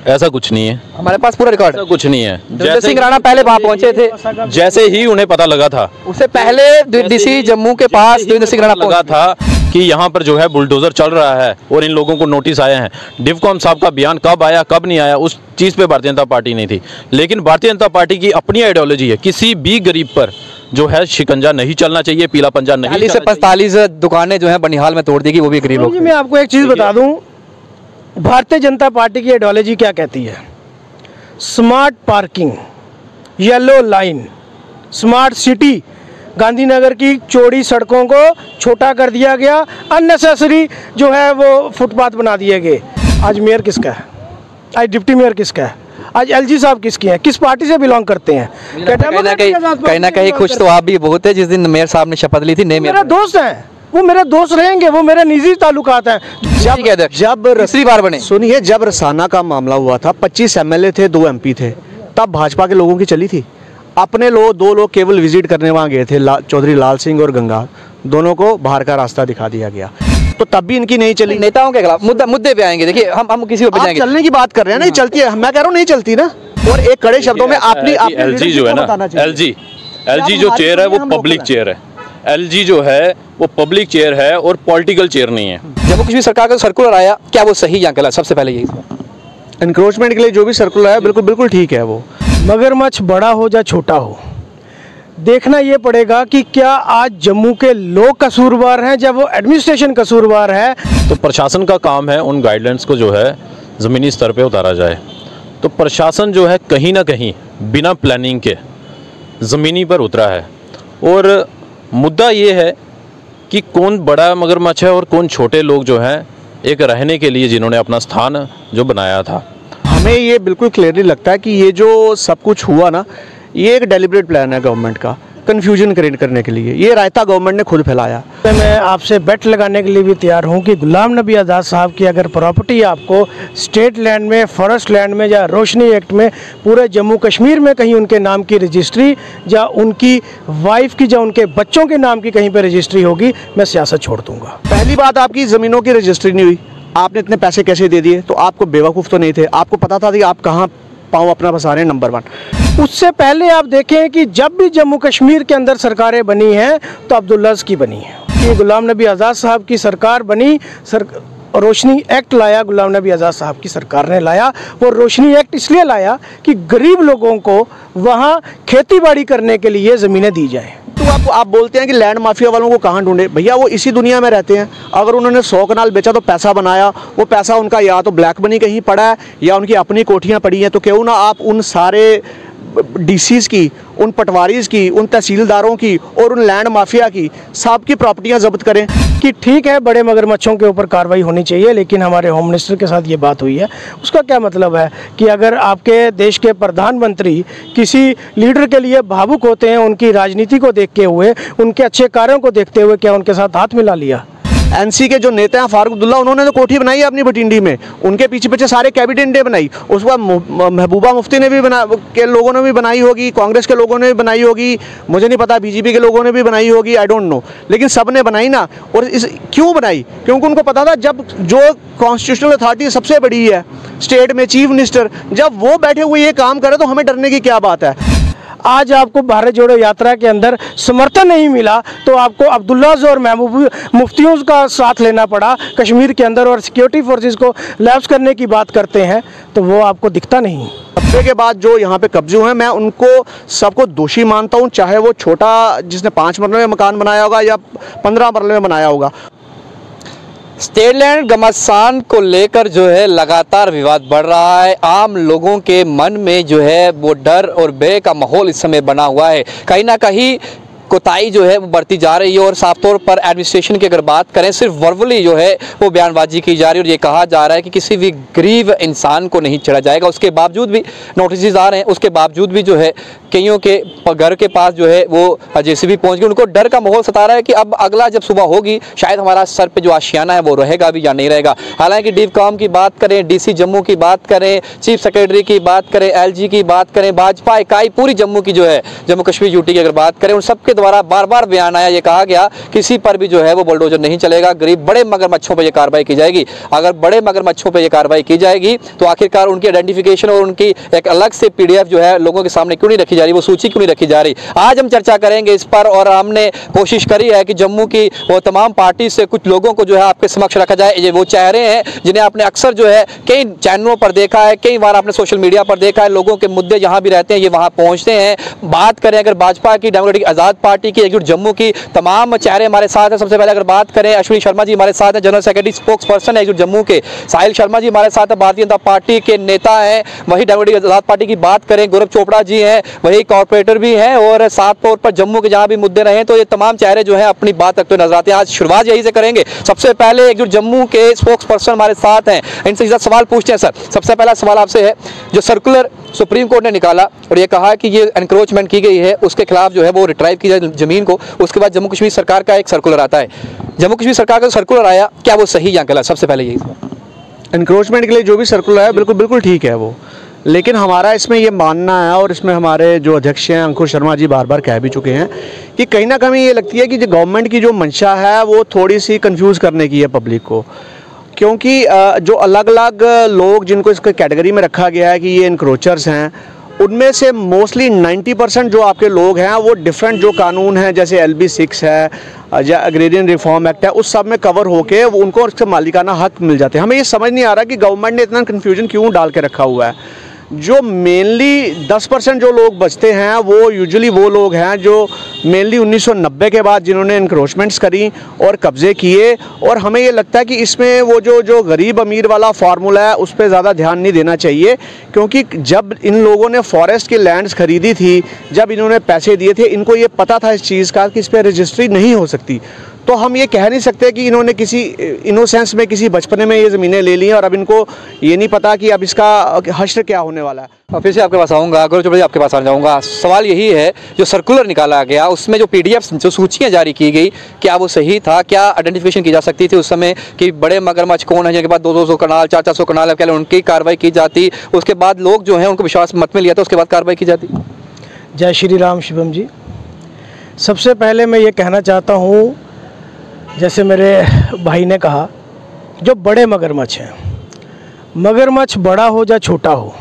ऐसा कुछ नहीं है, हमारे पास पूरा रिकॉर्ड ऐसा कुछ नहीं है। दविंदर सिंह राणा पहले वहाँ पहुंचे थे, जैसे ही उन्हें पता लगा था, उससे पहले डीसी जम्मू के पास दविंदर सिंह राणा लगा था कि यहाँ पर जो है बुलडोजर चल रहा है और इन लोगों को नोटिस आए हैं। डिवकॉम साहब का बयान कब आया कब नहीं आया उस चीज़ पे भारतीय जनता पार्टी नहीं थी, लेकिन भारतीय जनता पार्टी की अपनी आइडियोलॉजी है, किसी भी गरीब पर जो है शिकंजा नहीं चलना चाहिए, पीला पंजा नहीं। 40 से 45 दुकानें जो है बनिहाल में तोड़ देगी, वो भी गरीब लोग। मैं आपको एक चीज़ बता दूं, भारतीय जनता पार्टी की आइडियोलॉजी क्या कहती है? Smart parking, yellow line, smart city, Gandhinagar की चौड़ी सड़कों को छोटा कर दिया गया, अननेसेसरी जो है वो फुटपाथ बना दिए गए। आज मेयर किसका है? आज डिप्टी मेयर किसका है? आज एलजी साहब किसके हैं? किस पार्टी से बिलोंग करते हैं? कहीं ना कहीं खुश तो आप भी बहुत है। जिस दिन मेयर साहब ने शपथ ली थी, नए मेरे दोस्त हैं, वो मेरे दोस्त रहेंगे, वो मेरे निजी ताल्लुकात हैं। जब तीसरी बार बने, सुनिए, जब रसाना का मामला हुआ था, 25 एमएलए थे, 2 एमपी थे, तब भाजपा के लोगों की चली थी। अपने लोग 2 लोग केवल विजिट करने वहाँ गए थे, चौधरी लाल सिंह और गंगा, दोनों को बाहर का रास्ता दिखा दिया गया, तो तब भी इनकी नहीं चली। नेताओं के खिलाफ मुद्दे पे आएंगे। देखिए, हम किसी पे जाएंगे, चलने की बात कर रहे हैं, नहीं चलती है, मैं कह रहा हूँ नहीं चलती ना। और एक कड़े शब्दों में अपनी एलजी जो है ना, एलजी जो चेयर है वो पब्लिक चेयर है। एलजी जो है वो पब्लिक चेयर है और पॉलिटिकल चेयर नहीं है। जम्मू कश्मीर सरकार का सर्कुलर आया, क्या वो सही या गलत? सबसे पहले यही एनक्रोचमेंट के लिए जो भी सर्कुलर आया बिल्कुल ठीक है। वो मगरमच्छ बड़ा हो या छोटा हो, देखना ये पड़ेगा कि क्या आज जम्मू के लोग कसूरवार हैं या वो एडमिनिस्ट्रेशन कसूरवार है। तो प्रशासन का काम है उन गाइडलाइंस को जो है ज़मीनी स्तर पे उतारा जाए। तो प्रशासन जो है कहीं ना कहीं बिना प्लानिंग के ज़मीनी पर उतरा है, और मुद्दा ये है कि कौन बड़ा मगरमच्छ है और कौन छोटे लोग जो हैं एक रहने के लिए जिन्होंने अपना स्थान जो बनाया था। हमें ये बिल्कुल क्लियरली लगता है कि ये जो सब कुछ हुआ ना, ये एक डेलिब्रेट प्लान है गवर्नमेंट का, कन्फ्यूजन क्रिएट करने के लिए। ये रायता गवर्नमेंट ने खुद फैलाया। मैं आपसे बेट लगाने के लिए भी तैयार हूं कि गुलाम नबी आज़ाद साहब की अगर प्रॉपर्टी आपको स्टेट लैंड में, फॉरेस्ट लैंड में या रोशनी एक्ट में पूरे जम्मू कश्मीर में कहीं उनके नाम की रजिस्ट्री या उनकी वाइफ की या उनके बच्चों के नाम की कहीं पर रजिस्ट्री होगी, मैं सियासत छोड़ दूंगा। पहली बात, आपकी ज़मीनों की रजिस्ट्री नहीं हुई, आपने इतने पैसे कैसे दे दिए? तो आपको बेवकूफ़ तो नहीं थे, आपको पता था कि आप कहाँ पाँव अपना फंसा रहे हैं। नंबर 1। उससे पहले आप देखें कि जब भी जम्मू कश्मीर के अंदर सरकारें बनी हैं तो अब्दुल्लाज़ की बनी है। ये गुलाम नबी आज़ाद साहब की सरकार बनी, रोशनी एक्ट लाया, गुलाम नबी आज़ाद साहब की सरकार ने लाया। वो रोशनी एक्ट इसलिए लाया कि गरीब लोगों को वहाँ खेती बाड़ी करने के लिए ज़मीनें दी जाएँ। तो आप बोलते हैं कि लैंड माफिया वालों को कहाँ ढूंढे? भैया वो इसी दुनिया में रहते हैं। अगर उन्होंने 100 कनाल बेचा तो पैसा बनाया, वो पैसा उनका या तो ब्लैक मनी कहीं पड़ा है या उनकी अपनी कोठियाँ पड़ी हैं, तो क्यों ना आप उन सारे डीसीज़ की, उन पटवारीज़ की, उन तहसीलदारों की और उन लैंड माफिया की सबकी प्रॉपर्टियां जब्त करें। कि ठीक है, बड़े मगरमच्छों के ऊपर कार्रवाई होनी चाहिए, लेकिन हमारे होम मिनिस्टर के साथ ये बात हुई है, उसका क्या मतलब है कि अगर आपके देश के प्रधानमंत्री किसी लीडर के लिए भावुक होते हैं, उनकी राजनीति को देखते हुए, उनके अच्छे कार्यों को देखते हुए, क्या उनके साथ हाथ मिला लिया? एनसी के जो नेता हैं फारूक अब्दुल्ला, उन्होंने तो कोठी बनाई है अपनी भटिंडी में, उनके पीछे पीछे सारे कैबिनेट ने बनाई। उसके बाद महबूबा मुफ्ती ने भी के लोगों ने भी बनाई होगी, कांग्रेस के लोगों ने भी बनाई होगी, मुझे नहीं पता बीजेपी के लोगों ने भी बनाई होगी, आई डोंट नो, लेकिन सब ने बनाई ना। और क्यों बनाई? क्योंकि उनको पता था जब जो कॉन्स्टिट्यूशनल अथॉरिटी सबसे बड़ी है स्टेट में, चीफ मिनिस्टर, जब वो बैठे हुए ये काम करे तो हमें डरने की क्या बात है? आज आपको भारत जोड़ो यात्रा के अंदर समर्थन नहीं मिला तो आपको अब्दुल्लाज़ और महबूब मुफ्तियों का साथ लेना पड़ा कश्मीर के अंदर, और सिक्योरिटी फोर्सेस को लैप्स करने की बात करते हैं तो वो आपको दिखता नहीं। 90 के बाद जो यहाँ पे कब्जे हुए हैं, मैं उनको सबको दोषी मानता हूँ, चाहे वो छोटा जिसने 5 मरले में मकान बनाया होगा या 15 मरले में बनाया होगा। स्टेट लैंड घमासान को लेकर जो है लगातार विवाद बढ़ रहा है। आम लोगों के मन में जो है वो डर और भय का माहौल इस समय बना हुआ है। कहीं ना कहीं कोताही जो है वो बढ़ती जा रही है, और साफ तौर पर एडमिनिस्ट्रेशन की अगर बात करें, सिर्फ वर्बली जो है वो बयानबाजी की जा रही है, और ये कहा जा रहा है कि किसी भी गरीब इंसान को नहीं छेड़ा जाएगा। उसके बावजूद भी नोटिस आ रहे हैं, उसके बावजूद भी जो है कईयों के घर के पास जो है वो जेसीबी पहुंच गई। उनको डर का माहौल सता रहा है कि अब अगला जब सुबह होगी शायद हमारा सर पे जो आशियाना है वो रहेगा भी या नहीं रहेगा। हालांकि डिवकॉम की बात करें, डीसी जम्मू की बात करें, चीफ सेक्रेटरी की बात करें, एलजी की बात करें, भाजपा इकाई पूरी जम्मू की जो है, जम्मू कश्मीर यूटी की अगर बात करें, उन सबके द्वारा बार बार बयान आया, ये कहा गया किसी पर भी जो है वो बुलडोजर नहीं चलेगा, गरीब बड़े मगरमच्छों पर यह कार्रवाई की जाएगी। अगर बड़े मगरमच्छों पर यह कार्रवाई की जाएगी तो आखिरकार उनकी आइडेंटिफिकेशन और उनकी एक अलग से PDF जो है लोगों के सामने क्यों नहीं रखी जा रही, वो सूची क्यों नहीं रखी जा रही। आज हम चर्चा करेंगे इस पर और हमने कोशिश करी है कि जम्मू की वो तमाम पार्टी से कुछ लोगों को जो है आपके समक्ष रखा जाए। ये वो चेहरे हैं जिन्हें आपने अक्सर जो है कई चैनलों पर देखा है, कई बार आपने सोशल मीडिया पर देखा है, लोगों के मुद्दे जहां भी रहते हैं ये वहां पहुंचते हैं। बात करें अगर भाजपा की डेमोक्रेटिक आज़ाद पार्टी की एकजुट जम्मू की तमाम चेहरे हमारे साथ हैं। सबसे पहले अगर बात करें अश्विनी शर्मा जी हमारे साथ हैं, जनरल सेक्रेटरी स्पोक्स पर्सन है एकजुट जम्मू के। साहिल शर्मा जी हमारे साथ भारतीय जनता पार्टी के नेता हैं। वही डेमोक्रेटिक आज़ाद पार्टी की बात करें गौरव चोपड़ा जी हैं, वही कॉर्पोरेटर भी हैं और साथ तौर पर जम्मू के जहां भी मुद्दे रहे तो ये तमाम चेहरे जो हैं अपनी बात रखते नजर आते हैं। आज शुरुआत यही से करेंगे। सबसे पहले एकजुट जम्मू के स्पोक्स पर्सन हमारे साथ हैं, इनसे सीधा सवाल पूछते हैं। सर, सबसे पहला सवाल आपसे है, जो सर्कुलर सुप्रीम कोर्ट ने निकाला और ये कहा कि ये एनक्रोचमेंट की गई है, उसके खिलाफ जो है वो रिट्राइव की जाए जमीन को, उसके बाद जम्मू कश्मीर सरकार का एक सर्कुलर आता है। जम्मू कश्मीर सरकार का सर्कुलर आया, क्या वो सही या गलत? सबसे पहले यही एनक्रोचमेंट के लिए जो भी सर्कुलर है बिल्कुल बिल्कुल ठीक है वो, लेकिन हमारा इसमें ये मानना है और इसमें हमारे जो अध्यक्ष हैं अंकुर शर्मा जी बार बार कह भी चुके हैं कि कहीं ना कहीं ये लगती है कि जो गवर्नमेंट की जो मंशा है वो थोड़ी सी कंफ्यूज करने की है पब्लिक को, क्योंकि जो अलग अलग लोग जिनको इस कैटेगरी में रखा गया है कि ये इनक्रोचर्स हैं, उनमें से मोस्टली 90% जो आपके लोग हैं वो डिफरेंट जो कानून हैं जैसे LB 6 है या एग्रेरियन रिफॉर्म एक्ट है उस सब में कवर होके वो उनको उसका मालिकाना हक मिल जाते हैं। हमें ये समझ नहीं आ रहा कि गवर्नमेंट ने इतना कन्फ्यूजन क्यों डाल के रखा हुआ है। जो मेनली 10% जो लोग बचते हैं वो यूजुअली वो लोग हैं जो मेनली 1990 के बाद जिन्होंने इंक्रोचमेंट्स करी और कब्ज़े किए, और हमें ये लगता है कि इसमें वो जो गरीब अमीर वाला फार्मूला है उस पर ज़्यादा ध्यान नहीं देना चाहिए, क्योंकि जब इन लोगों ने फॉरेस्ट की लैंड्स खरीदी थी, जब इन्होंने पैसे दिए थे, इनको ये पता था इस चीज़ का कि इस पर रजिस्ट्री नहीं हो सकती। तो हम ये कह नहीं सकते कि इन्होंने किसी इनोसेंस में किसी बचपने में ये ज़मीनें ले ली हैं और अब इनको ये नहीं पता कि अब इसका हश्र क्या होने वाला है। और फिर से आपके पास आऊँगा, गौरव चोपड़ा जी आपके पास आ जाऊँगा। सवाल यही है, जो सर्कुलर निकाला गया उसमें जो PDF जो सूचियाँ जारी की गई, क्या वो सही था? क्या आइडेंटिफिकेशन की जा सकती थी उस समय कि बड़े मगरमच्छ कौन है, जिनके पास 200 कनाल 400 कनाल है, पहले उनकी कार्रवाई की जाती, उसके बाद लोग जो हैं उनको विश्वास मत में लिया था, उसके बाद कार्रवाई की जाती? जय श्री राम शिवम जी। सबसे पहले मैं ये कहना चाहता हूँ, जैसे मेरे भाई ने कहा, जो बड़े मगरमच्छ हैं, मगरमच्छ बड़ा हो या छोटा हो,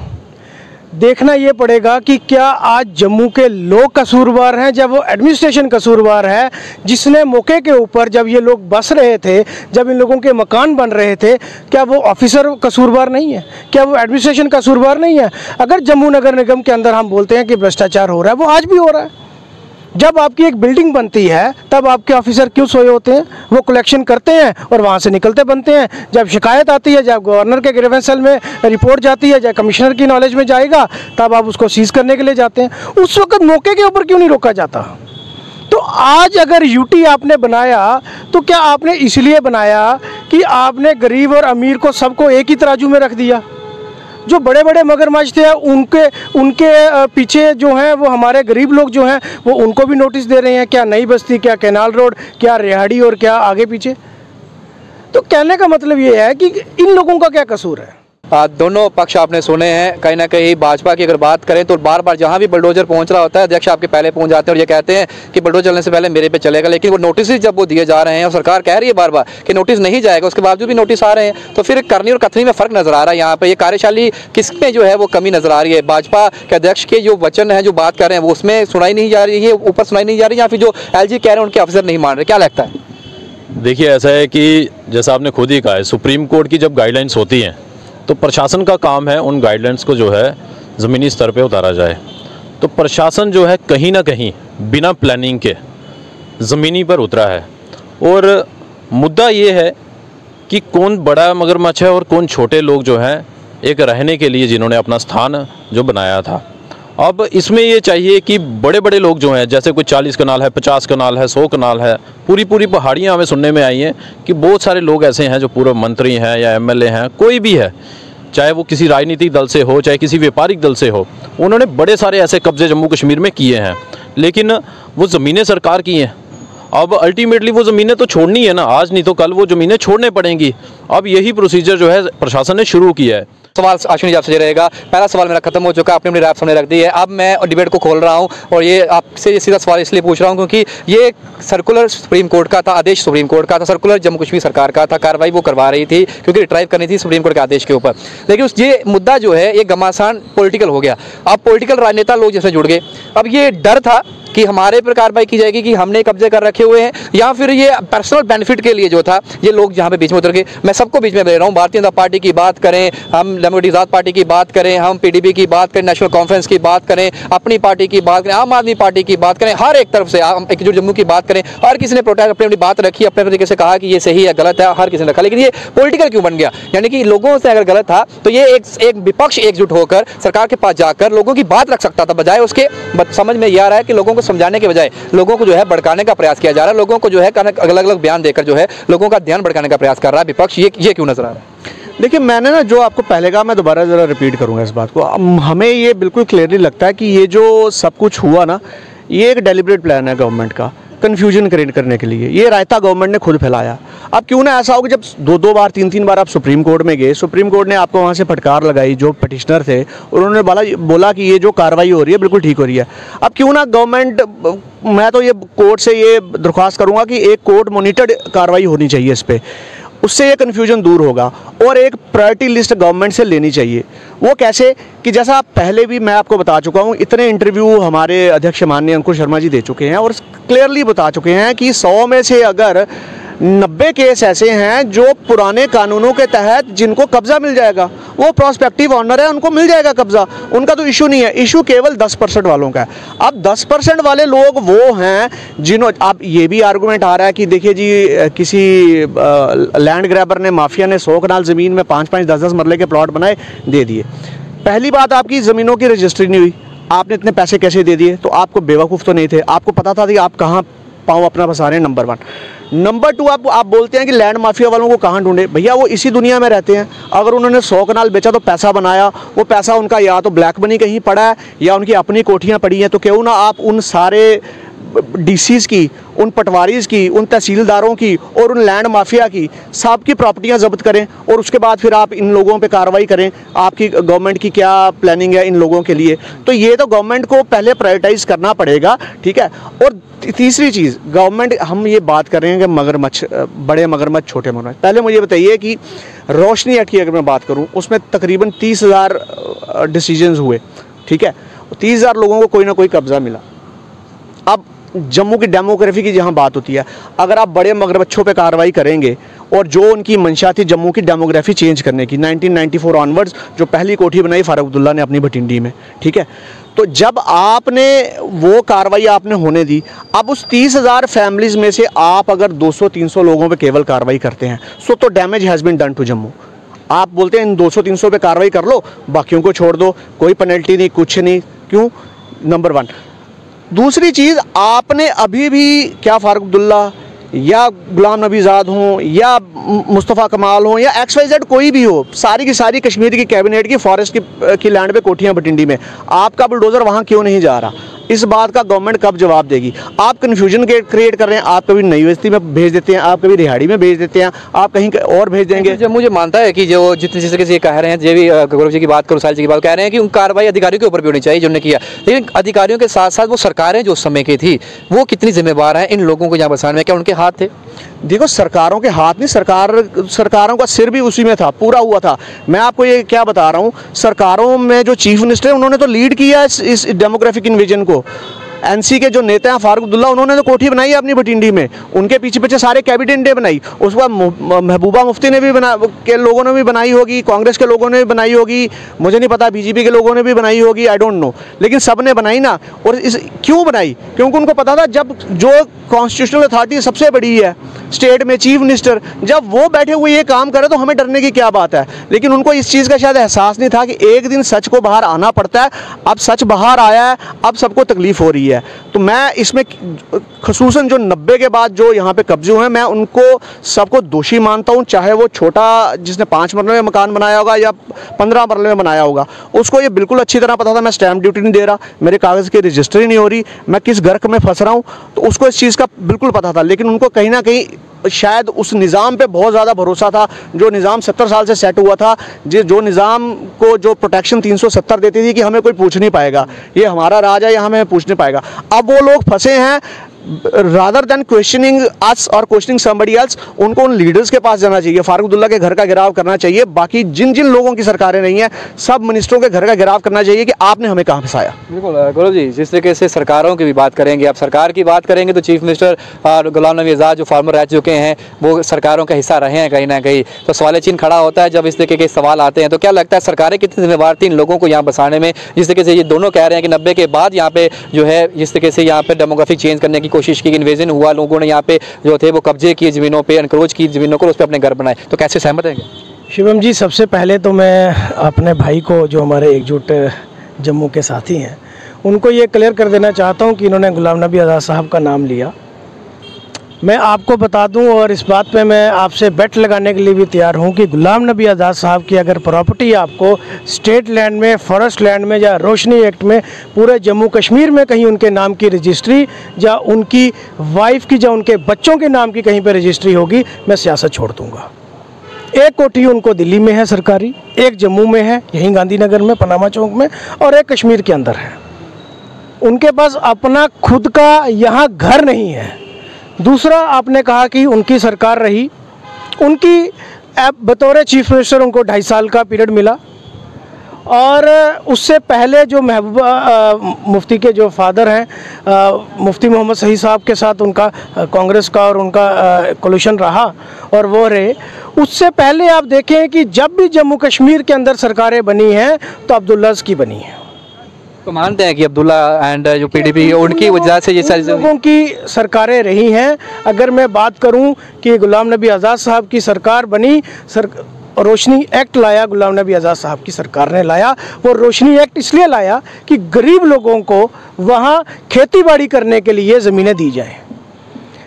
देखना ये पड़ेगा कि क्या आज जम्मू के लोग कसूरवार हैं, जब वो एडमिनिस्ट्रेशन कसूरवार है जिसने मौके के ऊपर जब ये लोग बस रहे थे, जब इन लोगों के मकान बन रहे थे, क्या वो ऑफिसर कसूरवार नहीं है? क्या वो एडमिनिस्ट्रेशन कसूरवार नहीं है? अगर जम्मू नगर निगम के अंदर हम बोलते हैं कि भ्रष्टाचार हो रहा है, वो आज भी हो रहा है। जब आपकी एक बिल्डिंग बनती है तब आपके ऑफिसर क्यों सोए होते हैं? वो कलेक्शन करते हैं और वहाँ से निकलते बनते हैं। जब शिकायत आती है, जब गवर्नर के ग्रीवेंस सेल में रिपोर्ट जाती है, जब कमिश्नर की नॉलेज में जाएगा, तब आप उसको सीज करने के लिए जाते हैं। उस वक्त मौके के ऊपर क्यों नहीं रोका जाता? तो आज अगर UT आपने बनाया तो क्या आपने इसलिए बनाया कि आपने गरीब और अमीर को सबको एक ही तराजू में रख दिया? जो बड़े बड़े मगरमच्छ थे उनके पीछे जो हैं वो हमारे गरीब लोग जो हैं वो उनको भी नोटिस दे रहे हैं, क्या नई बस्ती, क्या कैनाल रोड, क्या रिहाड़ी और क्या आगे पीछे। तो कहने का मतलब ये है कि इन लोगों का क्या कसूर है? दोनों पक्ष आपने सुने हैं। कहीं ना कहीं भाजपा की अगर बात करें तो बार बार जहां भी बुलडोजर पहुंच रहा होता है, अध्यक्ष आपके पहले पहुंच जाते हैं और ये कहते हैं कि बुलडोजर चलने से पहले मेरे पे चलेगा, लेकिन वो नोटिस जब वो दिए जा रहे हैं और सरकार कह रही है बार बार कि नोटिस नहीं जाएगा, उसके बावजूद भी नोटिस आ रहे हैं, तो फिर करनी और कथनी में फ़र्क नज़र आ रहा है। यहाँ पर ये कार्यशाली किसमें जो है वो कमी नज़र आ रही है? भाजपा के अध्यक्ष के जो वचन है, जो बात कर रहे हैं, वो उसमें सुनाई नहीं जा रही है, ऊपर सुनाई नहीं जा रही, या फिर जो LG कह रहे हैं उनके अफसर नहीं मान रहे? क्या लगता है? देखिए, ऐसा है कि जैसा आपने खुद ही कहा है, सुप्रीम कोर्ट की जब गाइडलाइंस होती हैं तो प्रशासन का काम है उन गाइडलाइंस को जो है ज़मीनी स्तर पे उतारा जाए। तो प्रशासन जो है कहीं ना कहीं बिना प्लानिंग के ज़मीनी पर उतरा है, और मुद्दा ये है कि कौन बड़ा मगरमच्छ है और कौन छोटे लोग जो हैं एक रहने के लिए जिन्होंने अपना स्थान जो बनाया था। अब इसमें ये चाहिए कि बड़े बड़े लोग जो हैं, जैसे कोई 40 कनाल है, 50 कनाल है, 100 कनाल है, पूरी पहाड़ियाँ हमें सुनने में आई हैं कि बहुत सारे लोग ऐसे हैं जो पूर्व मंत्री हैं या MLA हैं, कोई भी है, चाहे वो किसी राजनीतिक दल से हो, चाहे किसी व्यापारिक दल से हो, उन्होंने बड़े सारे ऐसे कब्जे जम्मू कश्मीर में किए हैं, लेकिन वो ज़मीनें सरकार की हैं। अब अल्टीमेटली वो ज़मीनें तो छोड़नी है ना, आज नहीं तो कल वो ज़मीनें छोड़ने पड़ेंगी। अब यही प्रोसीजर जो है प्रशासन ने शुरू किया है। सवाल अश्विनी जी आपसे रहेगा। पहला सवाल मेरा खत्म हो चुका है, आपने अपनी राय सामने रख दी है। अब मैं डिबेट को खोल रहा हूं और ये आपसे सीधा सवाल इसलिए पूछ रहा हूं क्योंकि ये सर्कुलर सुप्रीम कोर्ट का था, आदेश सुप्रीम कोर्ट का था, सर्कुलर जम्मू कश्मीर सरकार का था, कार्रवाई वो करवा रही थी क्योंकि रिट्राइव करनी थी सुप्रीम कोर्ट के आदेश के ऊपर। लेकिन ये मुद्दा जो है ये घमासान पॉलिटिकल हो गया। अब पॉलिटिकल राजनेता लोग जैसे जुड़ गए। अब ये डर था कि हमारे पर कार्रवाई की जाएगी कि हमने कब्जे कर रखे हुए हैं, या फिर ये पर्सनल बेनिफिट के लिए जो था ये लोग यहाँ पे बीच में उतर गए। मैं सबको बीच में ले रहा हूँ, भारतीय जनता पार्टी की बात करें, हम डेमोक्रेटिक आज़ाद पार्टी की बात करें, हम पीडीपी की बात करें, नेशनल कॉन्फ्रेंस की बात करें, अपनी पार्टी की बात करें, आम आदमी पार्टी की बात करें, हर एक तरफ से हम एकजुट जम्मू की बात करें, हर किसी ने प्रोटेस्ट अपनी अपनी बात रखी, अपने तरीके से कहा कि ये सही है गलत है, हर किसी ने रखा। लेकिन ये पॉलिटिकल क्यों बन गया? यानी कि लोगों से अगर गलत था तो ये एक विपक्ष एकजुट होकर सरकार के पास जाकर लोगों की बात रख सकता था, बजाय उसके समझ में यह आ रहा है कि लोगों को समझाने के बजाय लोगों को जो है भड़काने का प्रयास किया जा रहा है, लोगों को जो है अलग अलग बयान देकर जो है लोगों का ध्यान भड़काने का प्रयास कर रहा है विपक्ष। ये क्यों नजर आ रहा है? देखिए, मैंने ना जो आपको पहले कहा, मैं दोबारा ज़रा रिपीट करूंगा इस बात को। हमें ये बिल्कुल क्लियरली लगता है कि ये जो सब कुछ हुआ ना, ये एक डेलिब्रेट प्लान है गवर्नमेंट का, कन्फ्यूजन क्रिएट करने के लिए। ये रायता गवर्नमेंट ने खुद फैलाया। अब क्यों ना ऐसा हो कि जब दो बार तीन बार आप सुप्रीम कोर्ट में गए, सुप्रीम कोर्ट ने आपको वहाँ से फटकार लगाई, जो पटिशनर थे उन्होंने बोला कि ये जो कार्रवाई हो रही है बिल्कुल ठीक हो रही है। अब क्यों ना गवर्नमेंट, मैं तो ये कोर्ट से ये दरख्वास्त करूँगा कि एक कोर्ट मॉनिटर्ड कार्रवाई होनी चाहिए इस पर, उससे ये कन्फ्यूजन दूर होगा। और एक प्रायोरिटी लिस्ट गवर्नमेंट से लेनी चाहिए। वो कैसे कि जैसा पहले भी मैं आपको बता चुका हूँ, इतने इंटरव्यू हमारे अध्यक्ष माननीय अंकुश शर्मा जी दे चुके हैं और क्लियरली बता चुके हैं कि 100 में से अगर 90 केस ऐसे हैं जो पुराने कानूनों के तहत जिनको कब्जा मिल जाएगा, वो प्रोस्पेक्टिव ऑनर है, उनको मिल जाएगा कब्जा, उनका तो इशू नहीं है। इशू केवल 10% वालों का है। अब 10% वाले लोग वो हैं अब ये भी आर्गूमेंट आ रहा है कि देखिए जी, किसी लैंड ग्रैबर ने, माफिया ने 100 कनाल ज़मीन में 5-5, 10-10 मरले के प्लॉट बनाए, दे दिए। पहली बात, आपकी ज़मीनों की रजिस्ट्री नहीं हुई, आपने इतने पैसे कैसे दे दिए? तो आपको बेवकूफ़ तो नहीं थे, आपको पता था कि आप कहाँ पाँव अपना फंसा रहे हैं, नंबर 1। नंबर 2, आप बोलते हैं कि लैंड माफिया वालों को कहाँ ढूंढे? भैया वो इसी दुनिया में रहते हैं। अगर उन्होंने 100 कनाल बेचा तो पैसा बनाया, वो पैसा उनका या तो ब्लैक मनी कहीं पड़ा है या उनकी अपनी कोठियाँ पड़ी हैं, तो क्यों ना आप उन सारे डीसीज़ की, उन पटवारीज़ की, उन तहसीलदारों की और उन लैंड माफिया की सबकी प्रॉपर्टियां जब्त करें और उसके बाद फिर आप इन लोगों पे कार्रवाई करें। आपकी गवर्नमेंट की क्या प्लानिंग है इन लोगों के लिए? तो ये तो गवर्नमेंट को पहले प्रायोरिटाइज करना पड़ेगा, ठीक है। और तीसरी चीज़, गवर्नमेंट, हम ये बात कर रहे हैं कि मगरमच्छ, बड़े मगरमच्छ, छोटे मगरमच्छ। पहले मुझे बताइए कि रोशनी एक्ट की अगर मैं बात करूँ, उसमें तकरीबन 30,000 डिसीजंस हुए, ठीक है। 30,000 लोगों को कोई ना कोई कब्जा मिला। अब जम्मू की डेमोग्राफी की जहाँ बात होती है, अगर आप बड़े मगरमच्छों पे कार्रवाई करेंगे और जो उनकी मंशा थी जम्मू की डेमोग्राफी चेंज करने की, 1994 ऑनवर्ड्स जो पहली कोठी बनाई फारूक अब्दुल्ला ने अपनी भटिंडी में, ठीक है, तो जब आपने वो कार्रवाई आपने होने दी, अब उस 30,000 फैमिलीज़ में से आप अगर 200-300 लोगों पे केवल कार्रवाई करते हैं, सो तो damage has been done to Jammu. आप बोलते हैं इन 200-300 पे कार्रवाई कर लो, बाकियों को छोड़ दो, कोई पेनल्टी नहीं, कुछ नहीं, क्यों? नंबर 1। दूसरी चीज़, आपने अभी भी क्या फारूक अब्दुल्ला या गुलाम नबी आज़ाद हों या मुस्तफ़ा कमाल हों या XYZ कोई भी हो, सारी की सारी कश्मीर की कैबिनेट की फॉरेस्ट की लैंड पे कोठियाँ भटिंडी में, आपका बुलडोज़र वहाँ क्यों नहीं जा रहा? इस बात का गवर्नमेंट कब जवाब देगी? आप कन्फ्यूजन क्रिएट कर रहे हैं। आप कभी नई बस्ती में भेज देते हैं, आप कभी रिहाड़ी में भेज देते हैं, आप कहीं और भेज देंगे। जब मुझे मानता है कि जो जितने जैसे से कह रहे हैं, जे भी गौरव जी की बात करो, साहिल जी की बात कह रहे हैं कि उन कार्रवाई अधिकारियों के ऊपर भी होनी चाहिए जिन्होंने किया, लेकिन अधिकारियों के साथ साथ वो सरकारें जो उस समय की थी वो कितनी जिम्मेवार हैं इन लोगों को यहाँ बसाने में? क्या उनके हाथ थे? देखो, सरकारों के हाथ नहीं, सरकारों का सिर भी उसी में था, पूरा हुआ था। मैं आपको ये क्या बता रहा हूँ, सरकारों में जो चीफ मिनिस्टर है उन्होंने तो लीड किया इस डेमोग्राफिक इन्विजन को। एनसी के जो नेता हैं फारूक अब्दुल्ला, उन्होंने तो कोठी बनाई है अपनी भटिंडी में, उनके पीछे पीछे सारे कैबिनेट ने बनाई। उसके बाद महबूबा मुफ्ती ने भी के लोगों ने भी बनाई होगी, कांग्रेस के लोगों ने भी बनाई होगी, मुझे नहीं पता बीजेपी के लोगों ने भी बनाई होगी, आई डोंट नो, लेकिन सब ने बनाई ना। और क्यों बनाई? क्योंकि उनको पता था जब जो कॉन्स्टिट्यूशनल अथॉरिटी सबसे बड़ी है स्टेट में, चीफ मिनिस्टर, जब वो बैठे हुए ये काम करे तो हमें डरने की क्या बात है। लेकिन उनको इस चीज़ का शायद एहसास नहीं था कि एक दिन सच को बाहर आना पड़ता है। अब सच बाहर आया है, अब सबको तकलीफ़ हो रही है। तो मैं इसमें ख़ुसूसन जो 90 के बाद जो यहाँ पे कब्जे हुए हैं, मैं उनको सबको दोषी मानता हूँ, चाहे वो छोटा जिसने 5 मरले में मकान बनाया होगा या 15 मरले में बनाया होगा, उसको ये बिल्कुल अच्छी तरह पता था मैं स्टैम्प ड्यूटी नहीं दे रहा, मेरे कागज़ की रजिस्ट्री नहीं हो रही, मैं किस गर्क में फंस रहा हूँ, तो उसको इस चीज़ का बिल्कुल पता था। लेकिन उनको कहीं ना कहीं शायद उस निज़ाम पे बहुत ज़्यादा भरोसा था, जो निज़ाम 70 साल से सेट हुआ था, जो निज़ाम को जो प्रोटेक्शन 370 देती थी कि हमें कोई पूछ नहीं पाएगा, ये हमारा राज है, ये हमें पूछ नहीं पाएगा। अब वो लोग फंसे हैं, रादर देन क्वेश्चनिंग अस और क्वेश्चनिंग समबडी एल्स, उनको उन लीडर्स के पास जाना चाहिए, फारूक अब्दुल्ला के घर का घेराव करना चाहिए। बाकी जिन जिन लोगों की सरकारें नहीं हैं, सब मिनिस्टरों के घर का घेराव करना चाहिए कि आपने हमें कहाँ फंसाया। बिल्कुल गौरव जी, जिस तरीके से सरकारों की भी बात करेंगे, आप सरकार की बात करेंगे तो चीफ मिनिस्टर गुलाम नबी आज़ाद जो फॉर्मर रह चुके हैं, वो सरकारों का हिस्सा रहे हैं कहीं ना कहीं, तो सवाल चिन्ह खड़ा होता है जब इस तरीके के सवाल आते हैं। तो क्या लगता है सरकारें कितनी जिम्मेवार थी इन लोगों को यहाँ बसाने में, जिस तरीके से ये दोनों कह रहे हैं कि 90 के बाद यहाँ पे जो है जिस तरीके से यहाँ पे डेमोग्राफिक चेंज करने की कोशिश की, इन्वेजन हुआ, लोगों ने यहाँ पे जो थे वो कब्जे किए ज़मीनों पे, एनक्रोच की ज़मीनों को, उस पर अपने घर बनाए, तो कैसे सहमत हैं? शिवम जी, सबसे पहले तो मैं अपने भाई को, जो हमारे एकजुट जम्मू के साथी हैं, उनको ये क्लियर कर देना चाहता हूँ कि इन्होंने गुलाम नबी आज़ाद साहब का नाम लिया। मैं आपको बता दूं, और इस बात पे मैं आपसे बेट लगाने के लिए भी तैयार हूं कि गुलाम नबी आज़ाद साहब की अगर प्रॉपर्टी आपको स्टेट लैंड में, फॉरेस्ट लैंड में या रोशनी एक्ट में पूरे जम्मू कश्मीर में कहीं उनके नाम की रजिस्ट्री या उनकी वाइफ की या उनके बच्चों के नाम की कहीं पर रजिस्ट्री होगी, मैं सियासत छोड़ दूँगा। एक कोठी उनको दिल्ली में है सरकारी, एक जम्मू में है, यहीं गांधीनगर में, पनामा चौक में, और एक कश्मीर के अंदर है। उनके पास अपना खुद का यहाँ घर नहीं है। दूसरा, आपने कहा कि उनकी सरकार रही, उनकी बतौर चीफ मिनिस्टर उनको 2.5 साल का पीरियड मिला, और उससे पहले जो महबूबा मुफ्ती के जो फादर हैं मुफ्ती मोहम्मद सही साहब के साथ उनका कांग्रेस का और उनका कोलिशन रहा और वो रहे। उससे पहले आप देखें कि जब भी जम्मू कश्मीर के अंदर सरकारें बनी हैं तो अब्दुल्लाज़ की बनी हैं। तो मानते हैं कि अब्दुल्ला एंड जो पीडीपी उनकी वजह से ये सारी लोगों की सरकारें रही हैं। अगर मैं बात करूं कि गुलाम नबी आज़ाद साहब की सरकार बनी, रोशनी एक्ट लाया गुलाम नबी आज़ाद साहब की सरकार ने लाया। वो रोशनी एक्ट इसलिए लाया कि गरीब लोगों को वहाँ खेती बाड़ी करने के लिए ज़मीनें दी जाएं।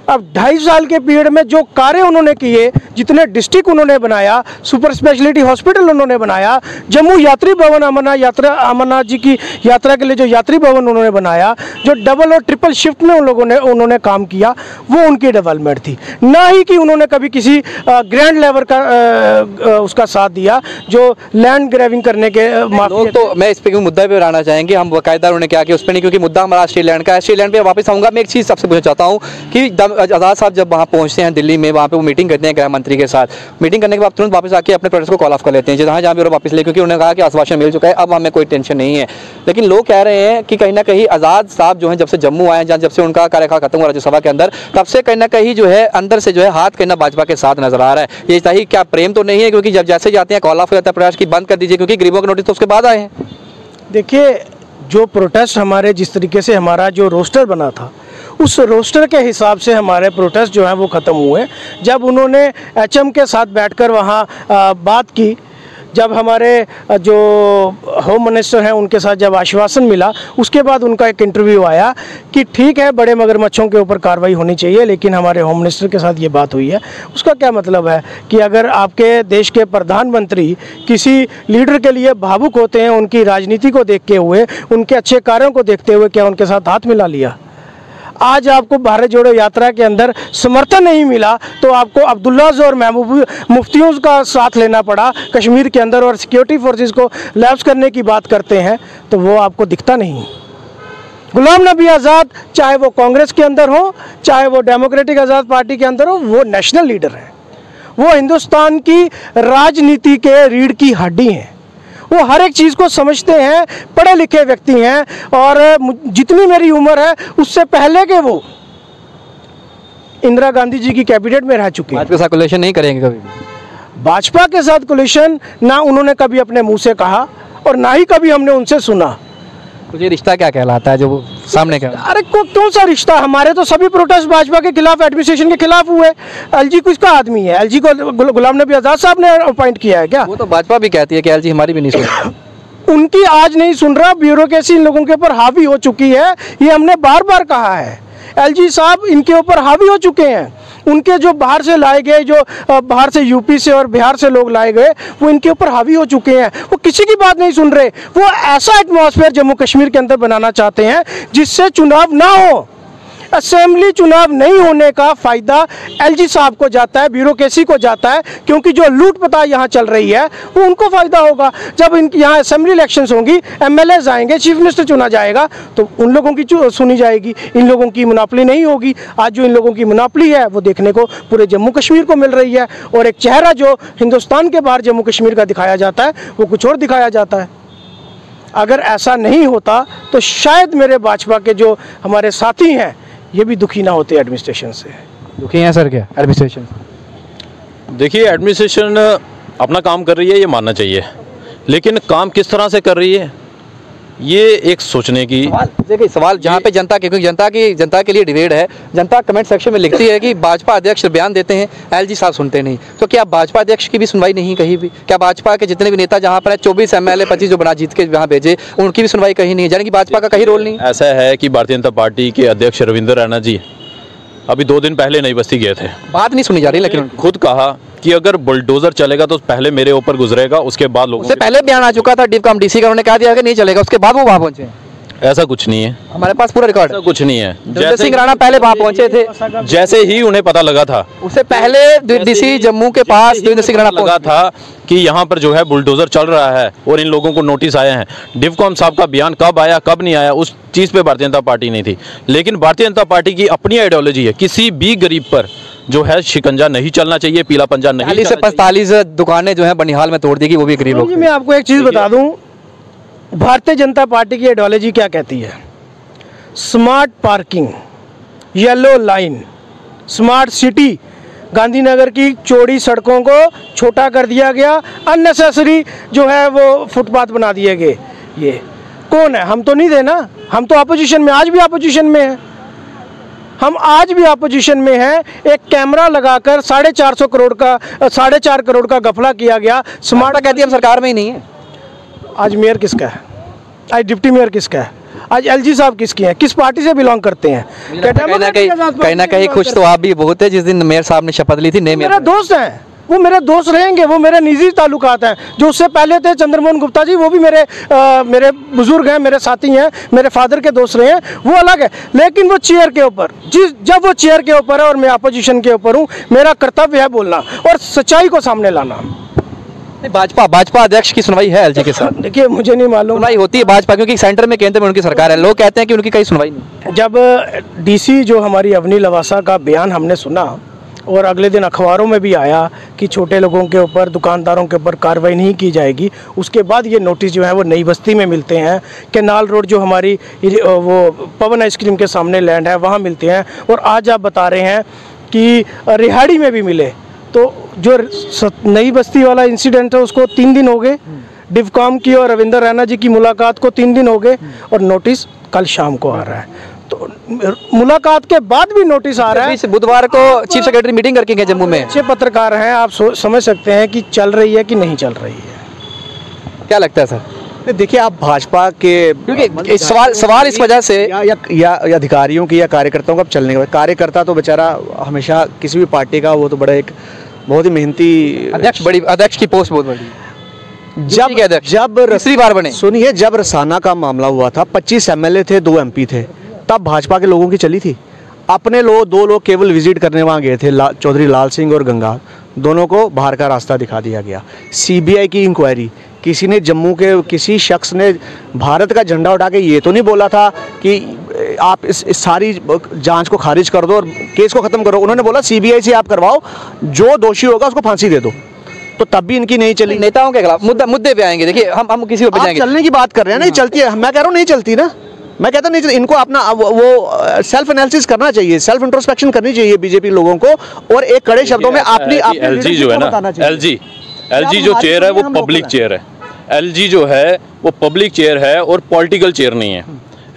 अब 2.5 साल के पीरियड में जो कार्य उन्होंने किए, जितने डिस्ट्रिक्ट उन्होंने बनाया, सुपर स्पेशलिटी हॉस्पिटल उन्होंने बनाया, जम्मू यात्री भवन अमरनाथ जी की यात्रा के लिए जो यात्री भवन उन्होंने बनाया, जो डबल और ट्रिपल शिफ्ट में उन्होंने काम किया, वो उनकी डेवलपमेंट थी। ना ही कि उन्होंने कभी किसी ग्रैंड लेवल का उसका साथ दिया जो लैंड ग्रैबिंग करने के लोग। तो मैं इस पर मुद्दा पर आना चाहेंगे, हम बाकायदा उन्होंने क्या किया उस पर नहीं, क्योंकि मुद्दा हमारा स्टेट लैंड का है। स्टेट लैंड पर वापस आऊँगा। मैं एक चीज़ सबसे पूछना चाहता हूँ कि आज़ाद साहब जब वहाँ पहुँचते हैं दिल्ली में, वहाँ पे वो मीटिंग करते हैं गृह मंत्री के साथ। मीटिंग करने के बाद तुरंत वापस आके अपने प्रोटेस्ट को कॉल ऑफ कर लेते हैं, जहाँ भी वापस ले, क्योंकि उन्होंने कहा कि आश्वासन मिल चुका है, अब हमें कोई टेंशन नहीं है। लेकिन लोग कह रहे हैं कि कहीं ना कहीं आज़ाद साहब जो है जब से जम्मू आए, जब से उनका कार्यकाल खत्म हुआ राज्यसभा के अंदर, तब से कहीं ना कहीं जो है अंदर से जो है हाथ कहना भाजपा के साथ नजर आ रहा है। ये सही क्या प्रेम तो नहीं है? क्योंकि जब जैसे जाते हैं कॉल ऑफ हो जाता है प्रयास की बंद कर दीजिए, क्योंकि गरीबों के नोटिस तो उसके बाद आए हैं। देखिए, जो प्रोटेस्ट हमारे जिस तरीके से हमारा जो रोस्टर बना था, उस रोस्टर के हिसाब से हमारे प्रोटेस्ट जो हैं वो ख़त्म हुए। जब उन्होंने एचएम के साथ बैठकर वहाँ बात की, जब हमारे जो होम मिनिस्टर हैं उनके साथ जब आश्वासन मिला, उसके बाद उनका एक इंटरव्यू आया कि ठीक है, बड़े मगरमच्छों के ऊपर कार्रवाई होनी चाहिए, लेकिन हमारे होम मिनिस्टर के साथ ये बात हुई है। उसका क्या मतलब है कि अगर आपके देश के प्रधानमंत्री किसी लीडर के लिए भावुक होते हैं, उनकी राजनीति को देखते हुए, उनके अच्छे कार्यों को देखते हुए, क्या उनके साथ हाथ मिला लिया? आज आपको भारत जोड़ो यात्रा के अंदर समर्थन नहीं मिला तो आपको अब्दुल्लाज़ और महबूब मुफ्तियों का साथ लेना पड़ा कश्मीर के अंदर, और सिक्योरिटी फोर्सेस को लैप्स करने की बात करते हैं तो वो आपको दिखता नहीं। गुलाम नबी आज़ाद, चाहे वो कांग्रेस के अंदर हो, चाहे वो डेमोक्रेटिक आज़ाद पार्टी के अंदर हो, वो नेशनल लीडर हैं। वो हिंदुस्तान की राजनीति के रीढ़ की हड्डी हैं। वो हर एक चीज़ को समझते हैं, पढ़े लिखे व्यक्ति हैं, और जितनी मेरी उम्र है उससे पहले के वो इंदिरा गांधी जी की कैबिनेट में रह चुके हैं। भाजपा के साथ कोलिशन नहीं करेंगे कभी? भाजपा के साथ कोलिशन ना उन्होंने कभी अपने मुंह से कहा और ना ही कभी हमने उनसे सुना। तो ये रिश्ता क्या कहलाता है जो सामने का? अरे कौन सा रिश्ता? हमारे तो सभी प्रोटेस्ट भाजपा के खिलाफ, एडमिनिस्ट्रेशन के खिलाफ हुए। एलजी किसका आदमी है? एलजी को गुलाम नबी आज़ाद साहब ने अपॉइंट किया है क्या? वो तो भाजपा भी कहती है कि एलजी हमारी भी नहीं सुन उनकी आज नहीं सुन रहा, ब्यूरोक्रेसी इन लोगों के ऊपर हावी हो चुकी है। ये हमने बार बार कहा है, एलजी साहब इनके ऊपर हावी हो चुके हैं। उनके जो बाहर से लाए गए, जो बाहर से यूपी से और बिहार से लोग लाए गए, वो इनके ऊपर हावी हो चुके हैं। वो किसी की बात नहीं सुन रहे। वो ऐसा एटमॉस्फेयर जम्मू कश्मीर के अंदर बनाना चाहते हैं जिससे चुनाव ना हो। असेंबली चुनाव नहीं होने का फ़ायदा एलजी साहब को जाता है, ब्यूरोक्रेसी को जाता है, क्योंकि जो लूट पता यहाँ चल रही है वो उनको फ़ायदा होगा। जब यहाँ असेंबली इलेक्शंस होंगी, एमएलए आएंगे, चीफ मिनिस्टर चुना जाएगा, तो उन लोगों की सुनी जाएगी, इन लोगों की मुनाफली नहीं होगी। आज जो इन लोगों की मुनाफली है वो देखने को पूरे जम्मू कश्मीर को मिल रही है, और एक चेहरा जो हिंदुस्तान के बाहर जम्मू कश्मीर का दिखाया जाता है वो कुछ और दिखाया जाता है। अगर ऐसा नहीं होता तो शायद मेरे भाजपा के जो हमारे साथी हैं ये भी दुखी ना होते एडमिनिस्ट्रेशन से। दुखी हैं सर क्या एडमिनिस्ट्रेशन? देखिए, एडमिनिस्ट्रेशन अपना काम कर रही है, ये मानना चाहिए, लेकिन काम किस तरह से कर रही है ये एक सोचने की देखिए सवाल जहाँ पे जनता के, क्योंकि जनता के लिए डिबेट है। जनता कमेंट सेक्शन में लिखती है कि भाजपा अध्यक्ष बयान देते हैं, एलजी साहब सुनते नहीं। तो क्या भाजपा अध्यक्ष की भी सुनवाई नहीं कहीं भी? क्या भाजपा के जितने भी नेता जहाँ पर 24 एमएलए 25 जो बना जीत के वहाँ भेजे, उनकी भी सुनवाई कहीं नहीं, यानी कि भाजपा का कहीं रोल नहीं? ऐसा है कि भारतीय जनता पार्टी के अध्यक्ष रविंद्र रैना जी अभी 2 दिन पहले नई बस्ती गए थे। बात नहीं सुनी जा रही, लेकिन खुद कहा कि अगर बुलडोजर चलेगा तो पहले मेरे ऊपर गुजरेगा, उसके बाद लोगों उससे पहले बयान आ चुका था डिफकॉम डीसी का, उन्होंने कहा दिया कि नहीं चलेगा, उसके बाद वो वहाँ पहुंचे। ऐसा कुछ नहीं है, हमारे पास पूरा रिकॉर्ड ऐसा कुछ नहीं है। जगदीश सिंह राणा पहले वहाँ पहुंचे थे, जैसे ही उन्हें पता लगा था, उससे पहले डीसी जम्मू के पास जगदीश सिंह राणा लगा था कि यहाँ पर जो है बुलडोजर चल रहा है और इन लोगों को नोटिस आए हैं। डिफकॉम साहब का बयान कब आया कब नहीं आया उस चीज़ पे भारतीय जनता पार्टी नहीं थी, लेकिन भारतीय जनता पार्टी की अपनी आइडियोलॉजी है, किसी भी गरीब पर जो है शिकंजा नहीं चलना चाहिए, पीला पंजा नहीं। 40 से 45 दुकानें जो है बनिहाल में तोड़ देगी, वो भी गरीब लोग। मैं आपको एक चीज़ बता दूं, भारतीय जनता पार्टी की आइडियोलॉजी क्या कहती है? Smart parking, yellow line, smart city, Gandhinagar की चौड़ी सड़कों को छोटा कर दिया गया, अननेसेसरी जो है वो फुटपाथ बना दिए गए। ये कौन है? हम तो नहीं थे ना, हम तो अपोजिशन में, आज भी अपोजिशन में हैं, हम आज भी अपोजिशन में हैं। एक कैमरा लगाकर 450 करोड़ का 4.5 करोड़ का घपला किया गया। स्मार्ट कहती है हम सरकार में ही नहीं है। आज मेयर किसका है? आज डिप्टी मेयर किसका है? आज एलजी साहब किसकी हैं? किस पार्टी से बिलोंग करते हैं? कहीं ना कहीं खुश तो आप भी बहुत है। जिस दिन मेयर साहब ने शपथ ली थी, मेरा दोस्त है, वो मेरे दोस्त रहेंगे, वो मेरे निजी ताल्लुकात हैं। जो उससे पहले थे चंद्रमोहन गुप्ता जी, वो भी मेरे बुजुर्ग हैं, मेरे साथी हैं, मेरे फादर के दोस्त रहे हैं, वो अलग है। लेकिन वो चेयर के ऊपर, जब वो चेयर के ऊपर है और मैं अपोजिशन के ऊपर हूँ, मेरा कर्तव्य है बोलना और सच्चाई को सामने लाना। भाजपा अध्यक्ष की सुनवाई है एलजी के साथ? देखिए, मुझे नहीं मालूम। सुनवाई होती है भाजपा, क्योंकि सेंटर में, केंद्र में उनकी सरकार है। लोग कहते हैं कि उनकी कहीं सुनवाई नहीं। जब डीसी जो हमारी अवनी लवासा का बयान हमने सुना और अगले दिन अखबारों में भी आया कि छोटे लोगों के ऊपर, दुकानदारों के ऊपर कार्रवाई नहीं की जाएगी, उसके बाद ये नोटिस जो है वो नई बस्ती में मिलते हैं, केनाल रोड जो हमारी वो पवन आइसक्रीम के सामने लैंड है वहाँ मिलते हैं, और आज आप बता रहे हैं कि रिहाड़ी में भी मिले। तो जो नई बस्ती वाला इंसिडेंट है उसको 3 दिन हो गए, डिफकॉम की और रविंद्र रैना जी की मुलाकात को 3 दिन हो गए, और नोटिस कल शाम को आ रहा है। तो मुलाकात के बाद भी नोटिस आ रहा है। बुधवार को चीफ सेक्रेटरी मीटिंग करके गए जम्मू में। अच्छे पत्रकार हैं आप, समझ सकते हैं कि चल रही है कि नहीं चल रही है। क्या लगता है सर? देखिए, आप भाजपा के, क्योंकि सवाल इस वजह से या अधिकारियों की या कार्यकर्ताओं का चलने का, कार्यकर्ता तो बेचारा हमेशा किसी भी पार्टी का, वो तो बड़ा एक बहुत ही मेहनती अध्यक्ष की पोस्ट बहुत बड़ी। जब तीसरी बार बने, सुनिए, जब रसाना का मामला हुआ था, 25 एमएलए थे, 2 एमपी थे, तब भाजपा के लोगों की चली थी। अपने लोग 2 लोग केवल विजिट करने वहाँ गए थे, चौधरी लाल सिंह और गंगा, दोनों को बाहर का रास्ता दिखा दिया गया। सीबीआई की इंक्वायरी, किसी ने जम्मू के किसी शख्स ने भारत का झंडा उठा के ये तो नहीं बोला था कि आप इस सारी जांच को खारिज कर दो और केस को ख़त्म करो। उन्होंने बोला सीबीआई से आप करवाओ, जो दोषी होगा उसको फांसी दे दो। तो तब भी इनकी नहीं चली। नेताओं के खिलाफ मुद्दे पे आएंगे। देखिए, हम किसी पे जाएंगे। चलने की बात कर रहे हैं ना, चलती है। मैं कह रहा हूँ नहीं चलती ना, मैं कहता नहीं चलती। इनको अपना वो सेल्फ एनालिसिस करना चाहिए, सेल्फ इंट्रोस्पेक्शन करनी चाहिए बीजेपी लोगों को, और एक कड़े शब्दों में अपनी एलजी जो है ना, एलजी जो चेयर है वो पब्लिक चेयर है। एलजी जो है वो पब्लिक चेयर है और पॉलिटिकल चेयर नहीं है।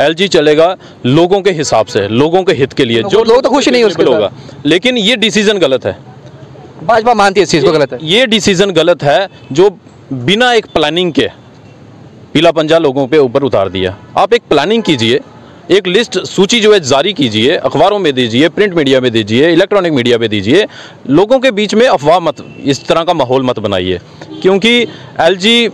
एलजी चलेगा लोगों के हिसाब से, लोगों के हित के लिए, जो लोग तो खुश नहीं उसके होगा। लेकिन ये डिसीजन गलत है, भाजपा मानती है इस चीज़ को गलत है। ये डिसीजन गलत है जो बिना एक प्लानिंग के पीला पंजा लोगों पे ऊपर उतार दिया। आप एक प्लानिंग कीजिए, एक लिस्ट सूची जो है जारी कीजिए, अखबारों में दीजिए, प्रिंट मीडिया में दीजिए, इलेक्ट्रॉनिक मीडिया में दीजिए। लोगों के बीच में अफवाह मत, इस तरह का माहौल मत बनाइए, क्योंकि एलजी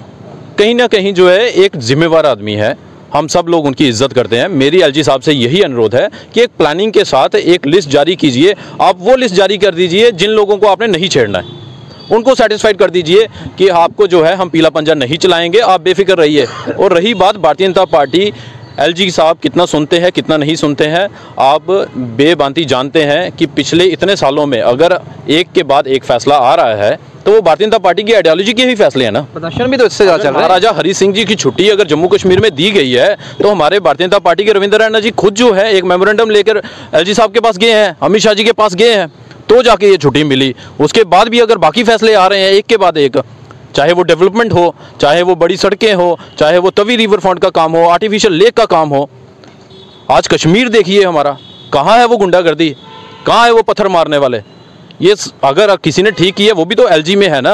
कहीं ना कहीं जो है एक जिम्मेवार आदमी है। हम सब लोग उनकी इज्जत करते हैं। मेरी एलजी साहब से यही अनुरोध है कि एक प्लानिंग के साथ एक लिस्ट जारी कीजिए। आप वो लिस्ट जारी कर दीजिए जिन लोगों को आपने नहीं छेड़ना है, उनको सेटिस्फाइड कर दीजिए कि आपको जो है हम पीला पंजा नहीं चलाएंगे, आप बेफिक्र रहिए। और रही बात भारतीय जनता पार्टी, एलजी साहब कितना सुनते हैं कितना नहीं सुनते हैं, आप बेबांती जानते हैं कि पिछले इतने सालों में अगर एक के बाद एक फैसला आ रहा है तो वो भारतीय जनता पार्टी की आइडियोलॉजी के ही फैसले हैं ना। प्रदर्शन भी तो इससे ज़्यादा चल रहा है। महाराजा हरि सिंह जी की छुट्टी अगर जम्मू कश्मीर में दी गई है तो हमारे भारतीय जनता पार्टी के रविंद्र रैना जी खुद जो है एक मेमोरेंडम लेकर एलजी साहब के पास गए हैं, अमित शाह जी के पास गए हैं, तो जाके ये छुट्टी मिली। उसके बाद भी अगर बाकी फैसले आ रहे हैं एक के बाद एक, चाहे वो डेवलपमेंट हो, चाहे वो बड़ी सड़कें हो, चाहे वो तवी रिवर फ्रंट का काम हो, आर्टिफिशियल लेक का काम हो, आज कश्मीर देखिए हमारा, कहाँ है वो गुंडागर्दी, कहाँ है वो पत्थर मारने वाले। ये अगर किसी ने ठीक किया वो भी तो एलजी में है ना।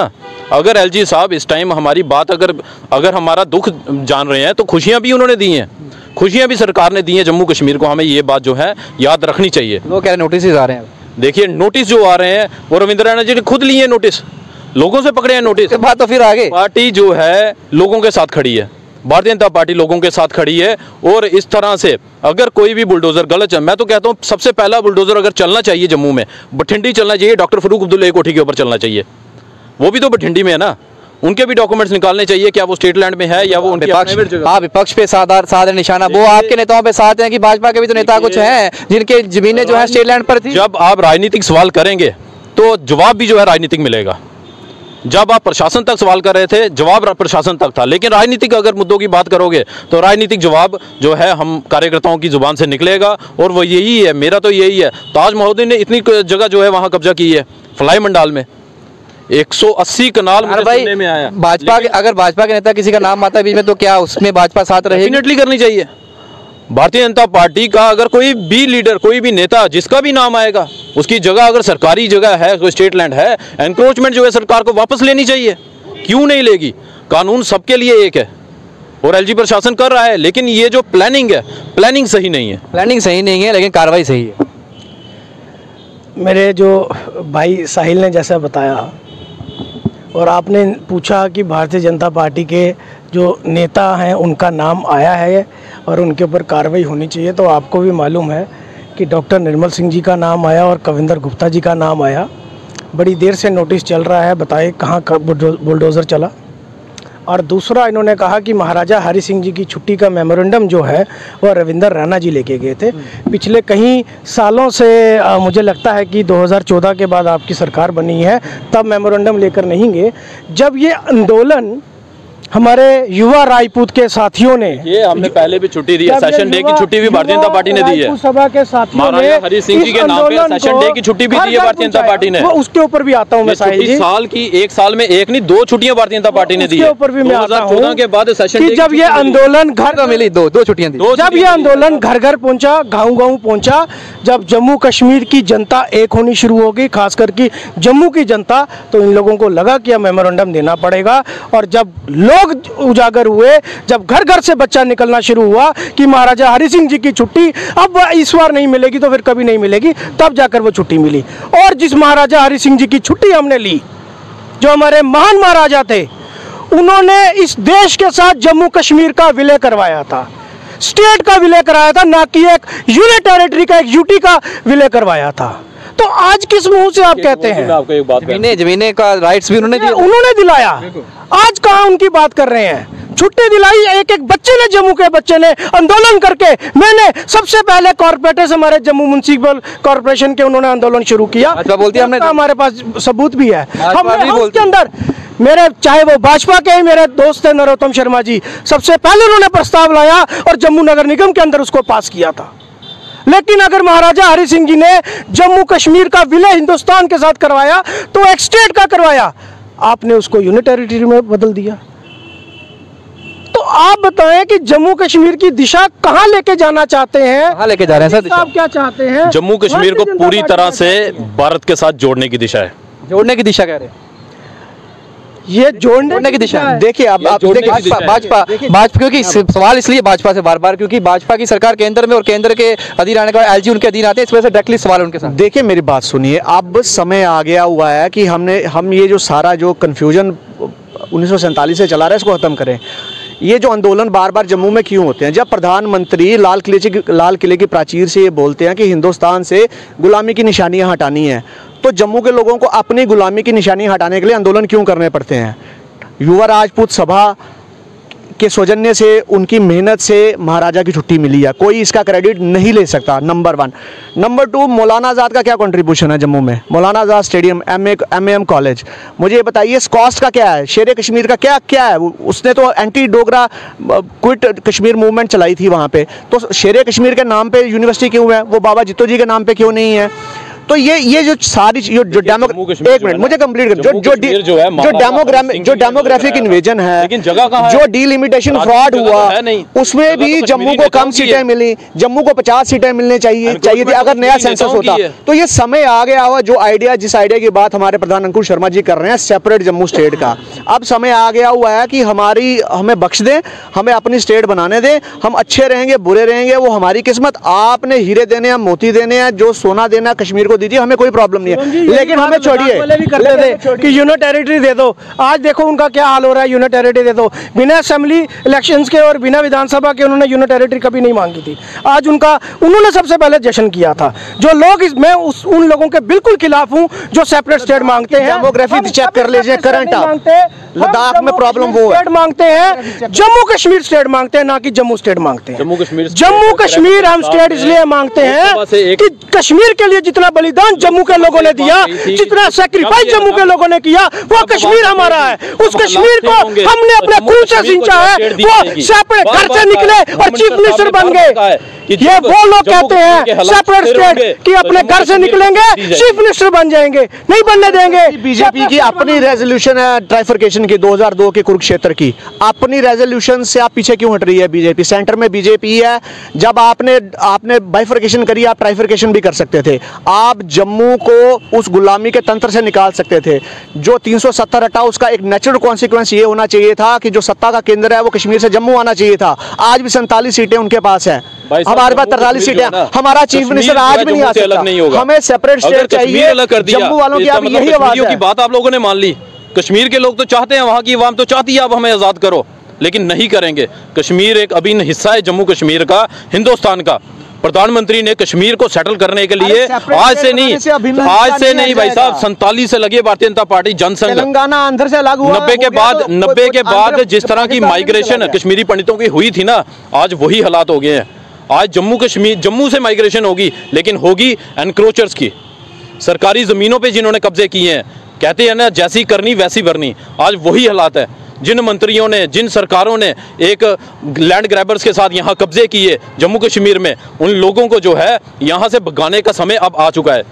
अगर एलजी साहब इस टाइम हमारी बात अगर हमारा दुख जान रहे हैं तो खुशियाँ भी उन्होंने दी हैं, खुशियाँ भी सरकार ने दी हैं जम्मू कश्मीर को। हमें ये बात जो है याद रखनी चाहिए। लोग कह रहे नोटिस आ रहे हैं, देखिए नोटिस जो आ रहे हैं वो रविंद्र रैना जी ने खुद लिए नोटिस, लोगों से पकड़े हैं नोटिस। बात तो फिर आगे पार्टी जो है लोगों के साथ खड़ी है, भारतीय जनता पार्टी लोगों के साथ खड़ी है। और इस तरह से अगर कोई भी बुलडोजर गलत है, मैं तो कहता हूँ सबसे पहला बुलडोजर अगर चलना चाहिए जम्मू में बठिंडी चलना चाहिए, डॉक्टर फरूक अब्दुल्ला कोठी के ऊपर चलना चाहिए, वो भी तो बठिंडी में है ना। उनके भी डॉक्यूमेंट्स निकालने चाहिए, क्या वो स्टेट लैंड में है या वो उनके विपक्ष पे साधा निशाना वो आपके नेताओं पे साथ हैं कि भाजपा के भी तो नेता कुछ हैं जिनके जमीनें जो है स्टेट लैंड पर थी। जब आप राजनीतिक सवाल करेंगे तो जवाब भी जो है राजनीतिक मिलेगा। जब आप प्रशासन तक सवाल कर रहे थे जवाब प्रशासन तक था, लेकिन राजनीतिक अगर मुद्दों की बात करोगे तो राजनीतिक जवाब जो है हम कार्यकर्ताओं की जुबान से निकलेगा। और वो यही है, मेरा तो यही है, ताज महोदय ने इतनी जगह जो है वहाँ कब्जा की है, फ्लाई मंडाल में 180 कनाल भाई में आया। भाजपा के अगर भाजपा के नेता किसी का नाम आता है बीच में तो क्या उसमें भाजपा साथ रहेगी? डेफिनेटली करनी चाहिए। भारतीय जनता पार्टी का अगर कोई भी लीडर, कोई भी नेता जिसका भी नाम आएगा, उसकी जगह अगर सरकारी जगह है, कोई स्टेट लैंड है, एनक्रोचमेंट जो है सरकार को वापस लेनी चाहिए। क्यों नहीं लेगी? कानून सबके लिए एक है और एलजी प्रशासन कर रहा है, लेकिन ये जो प्लानिंग है, प्लानिंग सही नहीं है। प्लानिंग सही नहीं है लेकिन कार्रवाई सही है। मेरे जो भाई साहिल ने जैसा बताया और आपने पूछा कि भारतीय जनता पार्टी के जो नेता हैं उनका नाम आया है और उनके ऊपर कार्रवाई होनी चाहिए, तो आपको भी मालूम है कि डॉक्टर निर्मल सिंह जी का नाम आया और कविंदर गुप्ता जी का नाम आया। बड़ी देर से नोटिस चल रहा है, बताइए कहाँ बुलडोज़र चला। और दूसरा इन्होंने कहा कि महाराजा हरि सिंह जी की छुट्टी का मेमोरेंडम जो है वह रविंद्र रैना जी लेके गए थे। पिछले कई सालों से मुझे लगता है कि 2014 के बाद आपकी सरकार बनी है तब मेमोरेंडम लेकर नहीं गए। जब ये आंदोलन हमारे युवा राजपूत के साथियों ने, ये हमने पहले भी छुट्टी दी है, सेशन डे की छुट्टी भी भारतीय जनता पार्टी ने दी है। सभा के साथियों ने हरि सिंह जी के नाम पे सेशन डे की छुट्टी भी दी है भारतीय जनता पार्टी ने। उसके ऊपर भी आता हूँ मैं साहिल जी। साल की एक साल में एक नहीं 2 छुट्टियां भारतीय जनता पार्टी ने दी है। उसके ऊपर भी मैं आता हूँ 2014 के बाद सेशन डे जब ये आंदोलन घर मिली, 2 छुट्टियां दी। जब ये आंदोलन घर घर पहुंचा, गाँव पहुंचा, जब जम्मू कश्मीर की जनता एक होनी शुरू हो गई, खास करके जम्मू की जनता, तो इन लोगों को लगा कि मेमोरेंडम देना पड़ेगा। और जब लोग उजागर हुए, जब घर घर से बच्चा निकलना शुरू हुआ कि महाराजा हरि सिंह जी की छुट्टी अब इस बार नहीं मिलेगी तो फिर कभी नहीं मिलेगी, तब जाकर वो छुट्टी मिली। और जिस महाराजा हरि सिंह जी की छुट्टी हमने ली, जो हमारे महान महाराजा थे, उन्होंने इस देश के साथ जम्मू कश्मीर का विलय करवाया था, स्टेट का विलय कराया था, ना कि एक यूनिट टेरिटरी का, एक यूटी का विलय करवाया था। तो आज किस मुंह से आप कहते हैं? आपको एक बात, जमीने का राइट्स भी उन्होंने दिलाया, आज कहाँ उनकी बात कर रहे हैं? छुट्टी दिलाई एक एक बच्चे ने, जम्मू के बच्चे ने आंदोलन करके। मैंने सबसे पहले कॉर्पोरेटर्स हमारे जम्मू म्युनिसिपल कॉर्पोरेशन के उन्होंने आंदोलन शुरू किया, बोलती है हमने, हमारे पास सबूत भी है। उसके अंदर मेरे, चाहे वो भाजपा के ही मेरे दोस्त थे नरोत्तम शर्मा जी, सबसे पहले उन्होंने प्रस्ताव लाया और जम्मू नगर निगम के अंदर उसको पास किया था। लेकिन अगर महाराजा हरि सिंह जी ने जम्मू कश्मीर का विलय हिंदुस्तान के साथ करवाया तो एक स्टेट का करवाया, आपने उसको यूनिट टेरिटरी में बदल दिया। तो आप बताएं कि जम्मू कश्मीर की दिशा कहां लेके जाना चाहते हैं? कहां लेके जा रहे हैं सर? आप क्या चाहते हैं? जम्मू कश्मीर को पूरी तरह से भारत के साथ जोड़ने की दिशा है। जोड़ने की दिशा कह रहे हैं, ये जोड़ने की दिशा है। देखिए आप देखिए भाजपा, क्योंकि सवाल इसलिए भाजपा से बार-बार क्योंकि भाजपा की सरकार केंद्र में और केंद्र के अधीन आने का एलजी उनके अधीन आते हैं, इस वजह से डायरेक्टली सवाल उनके साथ। देखिए मेरी बात सुनिए, अब समय आ गया हुआ है कि हम ये जो सारा जो कन्फ्यूजन 1947 से चला रहा है इसको ख़त्म करें। ये जो आंदोलन बार बार जम्मू में क्यों होते हैं? जब प्रधानमंत्री लाल किले की प्राचीर से ये बोलते हैं कि हिंदुस्तान से गुलामी की निशानियां हटानी है, तो जम्मू के लोगों को अपनी गुलामी की निशानियां हटाने के लिए आंदोलन क्यों करने पड़ते हैं? युवा राजपूत सभा के सौजन्य से, उनकी मेहनत से महाराजा की छुट्टी मिली है, कोई इसका क्रेडिट नहीं ले सकता, नंबर 1। नंबर 2, मौलाना आज़ाद का क्या कंट्रीब्यूशन है जम्मू में? मौलाना आज़ाद स्टेडियम, एमएएम कॉलेज, मुझे ये बताइए कॉस्ट का क्या है? शेर कश्मीर का क्या है? उसने तो anti Dogra quit Kashmir movement चलाई थी वहाँ पे, तो शेर कश्मीर के नाम पे यूनिवर्सिटी क्यों है? वो बाबा जित्तो जी के नाम पे क्यों नहीं है? तो ये जो सारी जो एक मिनट मुझे कंप्लीट कर, जो डेमोग्राफिक इन्वेजन है, जो डीलिमिटेशन फ्रॉड हुआ, उसमें भी जम्मू को कम सीटें मिली। जम्मू को 50 सीटें मिलने चाहिए थी अगर नया सेंसस होता। तो ये समय आ गया हुआ, जो आइडिया, जिस आइडिया की बात हमारे प्रधान अंकुर शर्मा जी कर रहे हैं, सेपरेट जम्मू स्टेट का, अब समय आ गया हुआ है कि हमें बख्श दें, हमें अपनी स्टेट बनाने दें। हम अच्छे रहेंगे बुरे रहेंगे वो हमारी किस्मत। आपने हीरे देने हैं, मोती देने हैं, जो सोना देना कश्मीर को दीजिए, हमें कोई प्रॉब्लम नहीं है, लेकिन हमें छोड़िए। भी करते थे कि यूनिट टेरिटरी दे दो, आज देखो उनका क्या हाल हो रहा है। यूनिट टेरिटरी दे दो, बिना असेंबली इलेक्शंस के और बिना विधानसभा के उन्होंने यूनिट टेरिटरी कभी नहीं मांगी थी। आज उन्होंने सबसे पहले जश्न किया था। जो लोग मैं उन लोगों के बिल्कुल खिलाफ हूं जो सेपरेट स्टेट मांगते हैं। डेमोग्राफी चेक कर लीजिए, करंट लद्दाख में प्रॉब्लम वो है, मांगते हैं जम्मू कश्मीर स्टेट मांगते हैं, ना कि जम्मू स्टेट मांगते हैं। जम्मू कश्मीर हम स्टेट इसलिए मांगते हैं कि कश्मीर के लिए जितना बलिदान जम्मू के लोगों ने दिया, जितना सैक्रिफाइस जम्मू के लोगों ने किया, वो कश्मीर हमारा है। उस कश्मीर को हमने अपने खून से सिंचा है। वो सेपरेट घर से निकले और चीफ मिनिस्टर बन गए। ये वो लोग कहते हैं सेपरेट स्टेट कि अपने घर से निकलेंगे चीफ मिनिस्टर बन जाएंगे, नहीं बनने देंगे। बीजेपी की अपनी रेजोल्यूशन है ट्राइफरकेशन की, 2002 के कुरुक्षेत्र की अपनी रेजोल्यूशन से आप पीछे क्यों हट रही है बीजेपी? सेंटर में बीजेपी है। जब आपने बाइफरकेशन करी, आप ट्राइफरकेशन भी कर सकते थे। आप जम्मू को उस गुलामी के तंत्र से निकाल सकते थे। जो 370 हटा, उसका एक नेचुरल कॉन्सिक्वेंस ये होना चाहिए था कि जो सत्ता का केंद्र है वो कश्मीर से जम्मू आना चाहिए था। आज भी 47 सीटें उनके पास है, हमारे पास 43 सीटें। हमारा चीफ मिनिस्टर आज भी नहीं आ सकता। हमें सेपरेट स्टेट चाहिए। जम्मू वालों की अब यही आवाज है। बात आप लोगों ने मान ली। कश्मीर के लोग तो चाहते हैं, वहां की आवाम तो चाहती है आप हमें आजाद करो, लेकिन नहीं करेंगे। कश्मीर एक अभिन्न हिस्सा है जम्मू कश्मीर का, हिंदुस्तान का। प्रधानमंत्री ने कश्मीर को सेटल करने के लिए आज से नहीं भाई साहब, 47 से लगी भारतीय जनता पार्टी जनसंघ। तेलंगाना अंदर से अलग हुआ। 90 के बाद जिस तरह की माइग्रेशन कश्मीरी पंडितों की हुई थी ना, आज वही हालात हो गए हैं। आज जम्मू से माइग्रेशन होगी, लेकिन होगी एनक्रोचर्स की। सरकारी ज़मीनों पे जिन्होंने कब्जे किए हैं, कहते हैं ना जैसी करनी वैसी भरनी। आज वही हालात है। जिन मंत्रियों ने, जिन सरकारों ने एक लैंड ग्रैबर्स के साथ यहाँ कब्जे किए जम्मू कश्मीर में, उन लोगों को जो है यहाँ से भगाने का समय अब आ चुका है।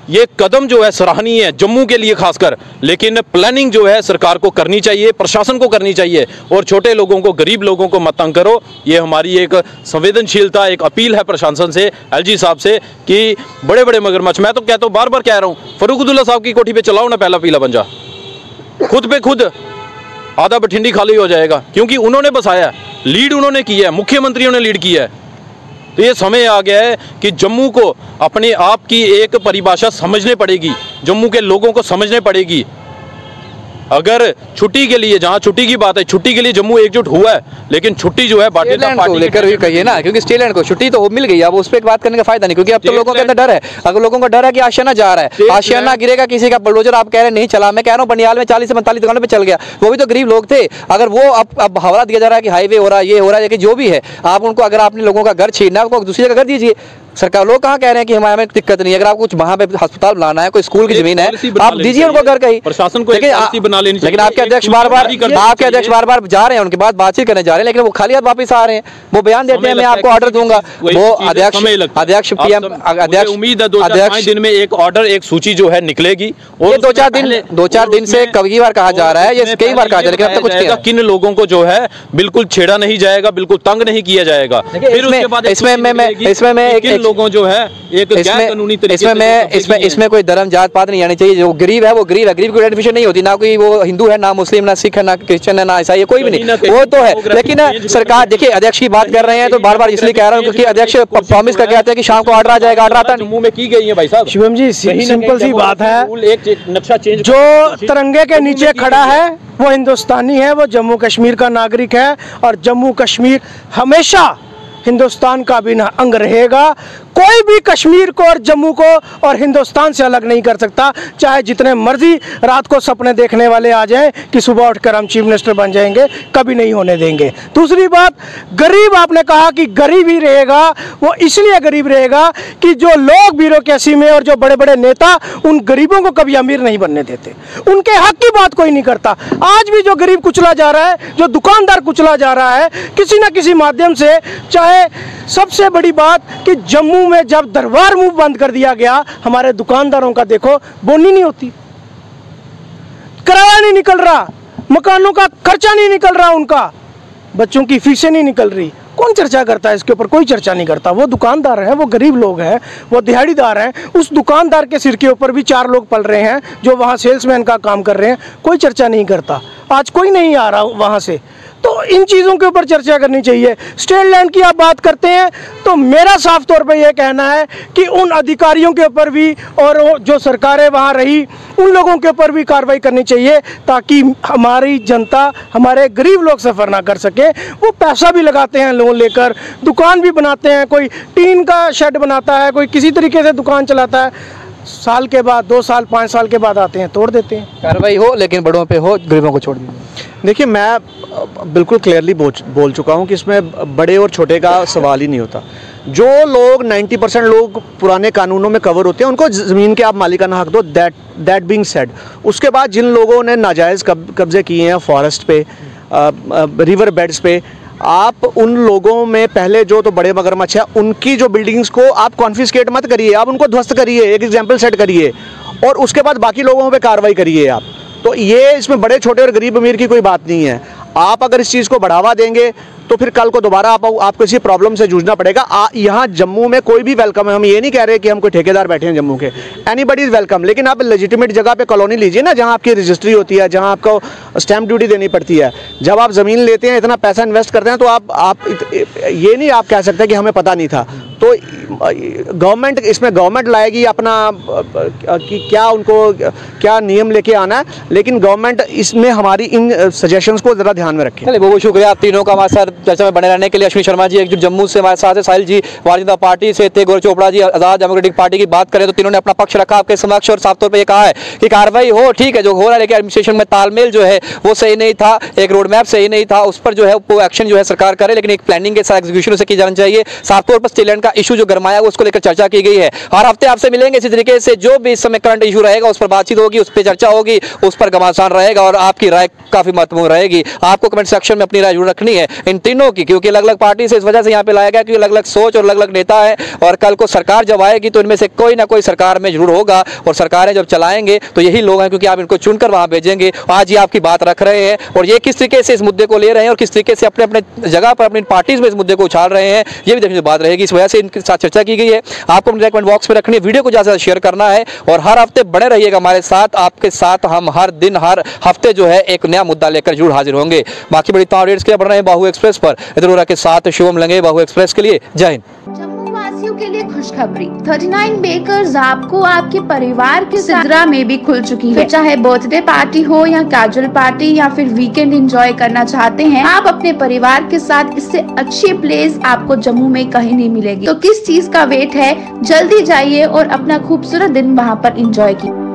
ये कदम जो है सराहनीय है जम्मू के लिए खासकर, लेकिन प्लानिंग जो है सरकार को करनी चाहिए, प्रशासन को करनी चाहिए। और छोटे लोगों को, गरीब लोगों को मत तंग करो। ये हमारी एक संवेदनशीलता, एक अपील है प्रशासन से, एलजी साहब से, कि बड़े बड़े मगरमच्छ, मैं तो कहता हूँ, बार बार कह रहा हूँ, फरूक अब्दुल्ला साहब की कोठी पे चलाओ ना पहला पीला पंजा, खुद पे खुद आधा बठिंडी खाली हो जाएगा, क्योंकि उन्होंने बसाया, लीड उन्होंने किया है, मुख्यमंत्रियों ने लीड किया है। तो ये समय आ गया है कि जम्मू को अपने आप की एक परिभाषा समझनी पड़ेगी, जम्मू के लोगों को समझनी पड़ेगी। अगर छुट्टी के लिए, जहाँ छुट्टी की बात है, छुट्टी के लिए जम्मू एकजुट हुआ है, लेकिन छुट्टी जो है भारतीय जनता पार्टी लेकर भी कहिए ना, क्योंकि स्टेट लैंड को छुट्टी तो मिल गई, अब उस पर बात करने का फायदा नहीं, क्योंकि अब तो लोगों के अंदर डर है। अगर लोगों का डर है कि आशियाना जा रहा है, आशियाना गिरेगा, किसी का बुलडोजर आप कह रहे नहीं चला, मैं कह रहा हूँ बनियाल में 40 से 45 दुकानों पे चल गया, वो भी तो गरीब लोग थे। अगर वो अब हवाला दिया जा रहा है कि हाईवे हो रहा है, ये हो रहा है, जो भी है, आप उनको, अगर आपने लोगों का घर छीनना है, दूसरी जगह कर दीजिए। सरकार लोग कहाँ कह रहे हैं कि हमें दिक्कत नहीं है, अगर आपको कुछ वहाँ पे अस्पताल बनाना है, कोई स्कूल की जमीन है, आप दीजिए उनको घर कहीं। प्रशासन को बना लेनी चाहिए। लेकिन आपके अध्यक्ष बार बार जा रहे हैं, उनके बाद बातचीत करने जा रहे हैं, लेकिन वो खाली हाथ वापस आ रहे हैं। वो बयान देते हैं मैं आपको ऑर्डर दूंगा, वो अध्यक्ष पीएम अध्यक्ष, उम्मीद है 2-4 दिन में एक ऑर्डर, एक सूची जो है निकलेगी। और 2-4 दिन से कई बार कहा जा रहा है, ये कई बार कहा जा रहा है, लेकिन अब तक कुछ नहीं। किन लोगों को जो है बिल्कुल छेड़ा नहीं जाएगा, बिल्कुल तंग नहीं किया जाएगा। फिर उसके बाद इसमें मैं एक लोगों जो है एक गैर कानूनी तरीके इसमें कोई धर्म जात पात नहीं आनी चाहिए। जो गरीब है वो गरीब है, गरीब की आइडेंटिफिकेशन नहीं होती, ना कोई वो हिंदू है, ना मुस्लिम, ना सिख है, ना क्रिश्चियन है, ना ईसाई है, कोई भी नहीं, वो तो है। लेकिन सरकार देखिए, अध्यक्ष की बात कर रहे हैं तो बार बार इसलिए कह रहा हूँ क्योंकि अध्यक्ष प्रॉमिस करके आते हैं कि शाम को ऑर्डर आ जाएगा, ऑर्डर आता जम्मू में की गई है भाई साहब। शिवम जी सिंपल सी बात है, नक्शा चेंज जो तिरंगे के नीचे खड़ा है वो हिंदुस्तानी है, वो जम्मू कश्मीर का नागरिक है और जम्मू कश्मीर हमेशा हिंदुस्तान का भी अंग रहेगा। कोई भी कश्मीर को और जम्मू को और हिंदुस्तान से अलग नहीं कर सकता, चाहे जितने मर्जी रात को सपने देखने वाले आ जाएं कि सुबह उठकर हम चीफ मिनिस्टर बन जाएंगे, कभी नहीं होने देंगे। दूसरी बात, गरीब, आपने कहा कि गरीब ही रहेगा, वो इसलिए गरीब रहेगा कि जो लोग ब्यूरोक्रेसी में और जो बड़े बड़े नेता उन गरीबों को कभी अमीर नहीं बनने देते, उनके हक की बात कोई नहीं करता। आज भी जो गरीब कुचला जा रहा है, जो दुकानदार कुचला जा रहा है किसी न किसी माध्यम से, चाहे सबसे बड़ी बात कि जम्मू में जब दरबार मुंह बंद कर दिया गया, हमारे दुकानदारों का देखो बोनी नहीं होती, किराया नहीं निकल रहा, मकानों का खर्चा नहीं निकल रहा, उनका बच्चों की फीसें नहीं निकल रही। कौन चर्चा करता है इसके ऊपर? कोई चर्चा नहीं करता। वो दुकानदार हैं, वो गरीब लोग हैं, वो दिहाड़ीदार हैं, उस दुकानदार के सिर के ऊपर भी 4 लोग पल रहे हैं जो वहाँ सेल्समैन का काम कर रहे हैं, कोई चर्चा नहीं करता। आज कोई नहीं आ रहा वहाँ से, तो इन चीज़ों के ऊपर चर्चा करनी चाहिए। स्टेट लैंड की आप बात करते हैं तो मेरा साफ तौर पे ये कहना है कि उन अधिकारियों के ऊपर भी और जो सरकारें वहाँ रही उन लोगों के ऊपर भी कार्रवाई करनी चाहिए, ताकि हमारी जनता, हमारे गरीब लोग सफ़र ना कर सके। वो पैसा भी लगाते हैं लोन लेकर, दुकान भी बनाते हैं, कोई टीन का शेड बनाता है, कोई किसी तरीके से दुकान चलाता है, साल के बाद 2 साल 5 साल के बाद आते हैं, तोड़ देते हैं। कार्रवाई हो लेकिन बड़ों पे हो, गरीबों को छोड़ दीजिए। देखिए, मैं बिल्कुल क्लियरली बोल चुका हूँ कि इसमें बड़े और छोटे का सवाल ही नहीं होता। जो लोग 90% लोग पुराने कानूनों में कवर होते हैं उनको ज़मीन के आप मालिकाना हक दो। दैट बीइंग सेड, उसके बाद जिन लोगों ने नाजायज़ कब्जे किए हैं फॉरेस्ट पे, रिवर बेड्स पे, आप उन लोगों में पहले जो तो बड़े मगरमच्छ है उनकी जो बिल्डिंग्स को आप कॉन्फिस्केट मत करिए, आप उनको ध्वस्त करिए, एक एग्जाम्पल सेट करिए और उसके बाद बाकी लोगों पे कार्रवाई करिए आप। तो ये इसमें बड़े छोटे और गरीब अमीर की कोई बात नहीं है। आप अगर इस चीज़ को बढ़ावा देंगे तो फिर कल को दोबारा आपको इसी प्रॉब्लम से जूझना पड़ेगा। यहाँ जम्मू में कोई भी वेलकम है, हम ये नहीं कह रहे कि हम कोई ठेकेदार बैठे हैं जम्मू के, एनीबडी इज़ वेलकम, लेकिन आप लेजिटिमेट जगह पे कॉलोनी लीजिए ना, जहाँ आपकी रजिस्ट्री होती है, जहाँ आपको स्टैम्प ड्यूटी देनी पड़ती है। जब आप ज़मीन लेते हैं, इतना पैसा इन्वेस्ट करते हैं, तो आप ये नहीं आप कह सकते कि हमें पता नहीं था। तो गवर्नमेंट इसमें गवर्नमेंट लाएगी अपना कि क्या उनको क्या नियम लेके आना है, लेकिन गवर्नमेंट इसमें हमारी इन सजेशंस को ज़रा ध्यान में रखें। चलिए, बहुत शुक्रिया आप तीनों का हमारे साथ चर्चा में बने रहने के लिए। अश्विनी शर्मा जी एक जम्मू से हमारे साथ है, साहिल जी भारतीय जनता पार्टी से थे, गौरव चोपड़ा जी आज़ाद डेमोक्रेटिक पार्टी की बात करें तो तीनों ने अपना पक्ष रखा आपके समक्ष और साफ तौर पर यह कहा है कि कार्रवाई हो, ठीक है जो हो रहा है, लेकिन एडमिनिस्ट्रेशन में तालमेल जो है वो सही नहीं था, एक रोड मैप सही नहीं था, उस पर जो है वो एक्शन जो है सरकार करे, लेकिन एक प्लानिंग के साथ एग्जीक्यूशन उसे की जाना चाहिए। साफ तौर पर स्टेट लैंड का इशू जो गरमाया उसको लेकर चर्चा की गई है। हर हफ्ते आपसे मिलेंगे इसी तरीके से, जो भी इस समय करंट इशू रहेगा उस पर बातचीत होगी, उस पर चर्चा होगी, उस पर घमासान रहेगा और आपकी राय काफी महत्वपूर्ण रहेगी। आपको कमेंट सेक्शन में अपनी राय जरूर रखनी है इन तीनों की, क्योंकि अलग अलग पार्टी से इस वजह से यहाँ पे लाया गया क्योंकि अलग अलग सोच और अलग अलग नेता है, और कल को सरकार जब आएगी तो इनमें से कोई ना कोई सरकार में जरूर होगा, और सरकारें जब चलाएंगे तो यही लोग हैं, क्योंकि आप इनको चुनकर वहां भेजेंगे। आज ये आपकी बात रख रहे हैं और ये किस तरीके से इस मुद्दे को ले रहे हैं और किस तरीके से अपने अपने जगह पर अपनी पार्टीज में इस मुद्दे को उछाल रहे हैं, ये भी देखने की बात रहेगी। इस वजह से इनके साथ चर्चा की गई है। आपको अपने कमेंट बॉक्स में रखनी है, वीडियो को ज़्यादा से शेयर करना है और हर हफ्ते बने रहिएगा हमारे साथ। आपके साथ हम हर दिन हर हफ्ते जो है एक नया मुद्दा लेकर जरूर हाजिर होंगे। बाकी बड़ी तमाम अपडेट्स के लिए बढ़ रहे हैं बाहू एक्सप्रेस पर। इधर के साथ शुभम लंगे, बाहू एक्सप्रेस के लिए जय हिंद। जम्मू वासियों के लिए खुशखबरी, 39 बेकर्स आपको आपके परिवार के सिद्रा में भी खुल चुकी है। चाहे बर्थडे पार्टी हो या कैजुअल पार्टी या फिर वीकेंड एंजॉय करना चाहते हैं आप अपने परिवार के साथ, इससे अच्छी प्लेस आपको जम्मू में कहीं नहीं मिलेगी। तो किस चीज का वेट है, जल्दी जाइए और अपना खूबसूरत दिन वहाँ पर एंजॉय कीजिए।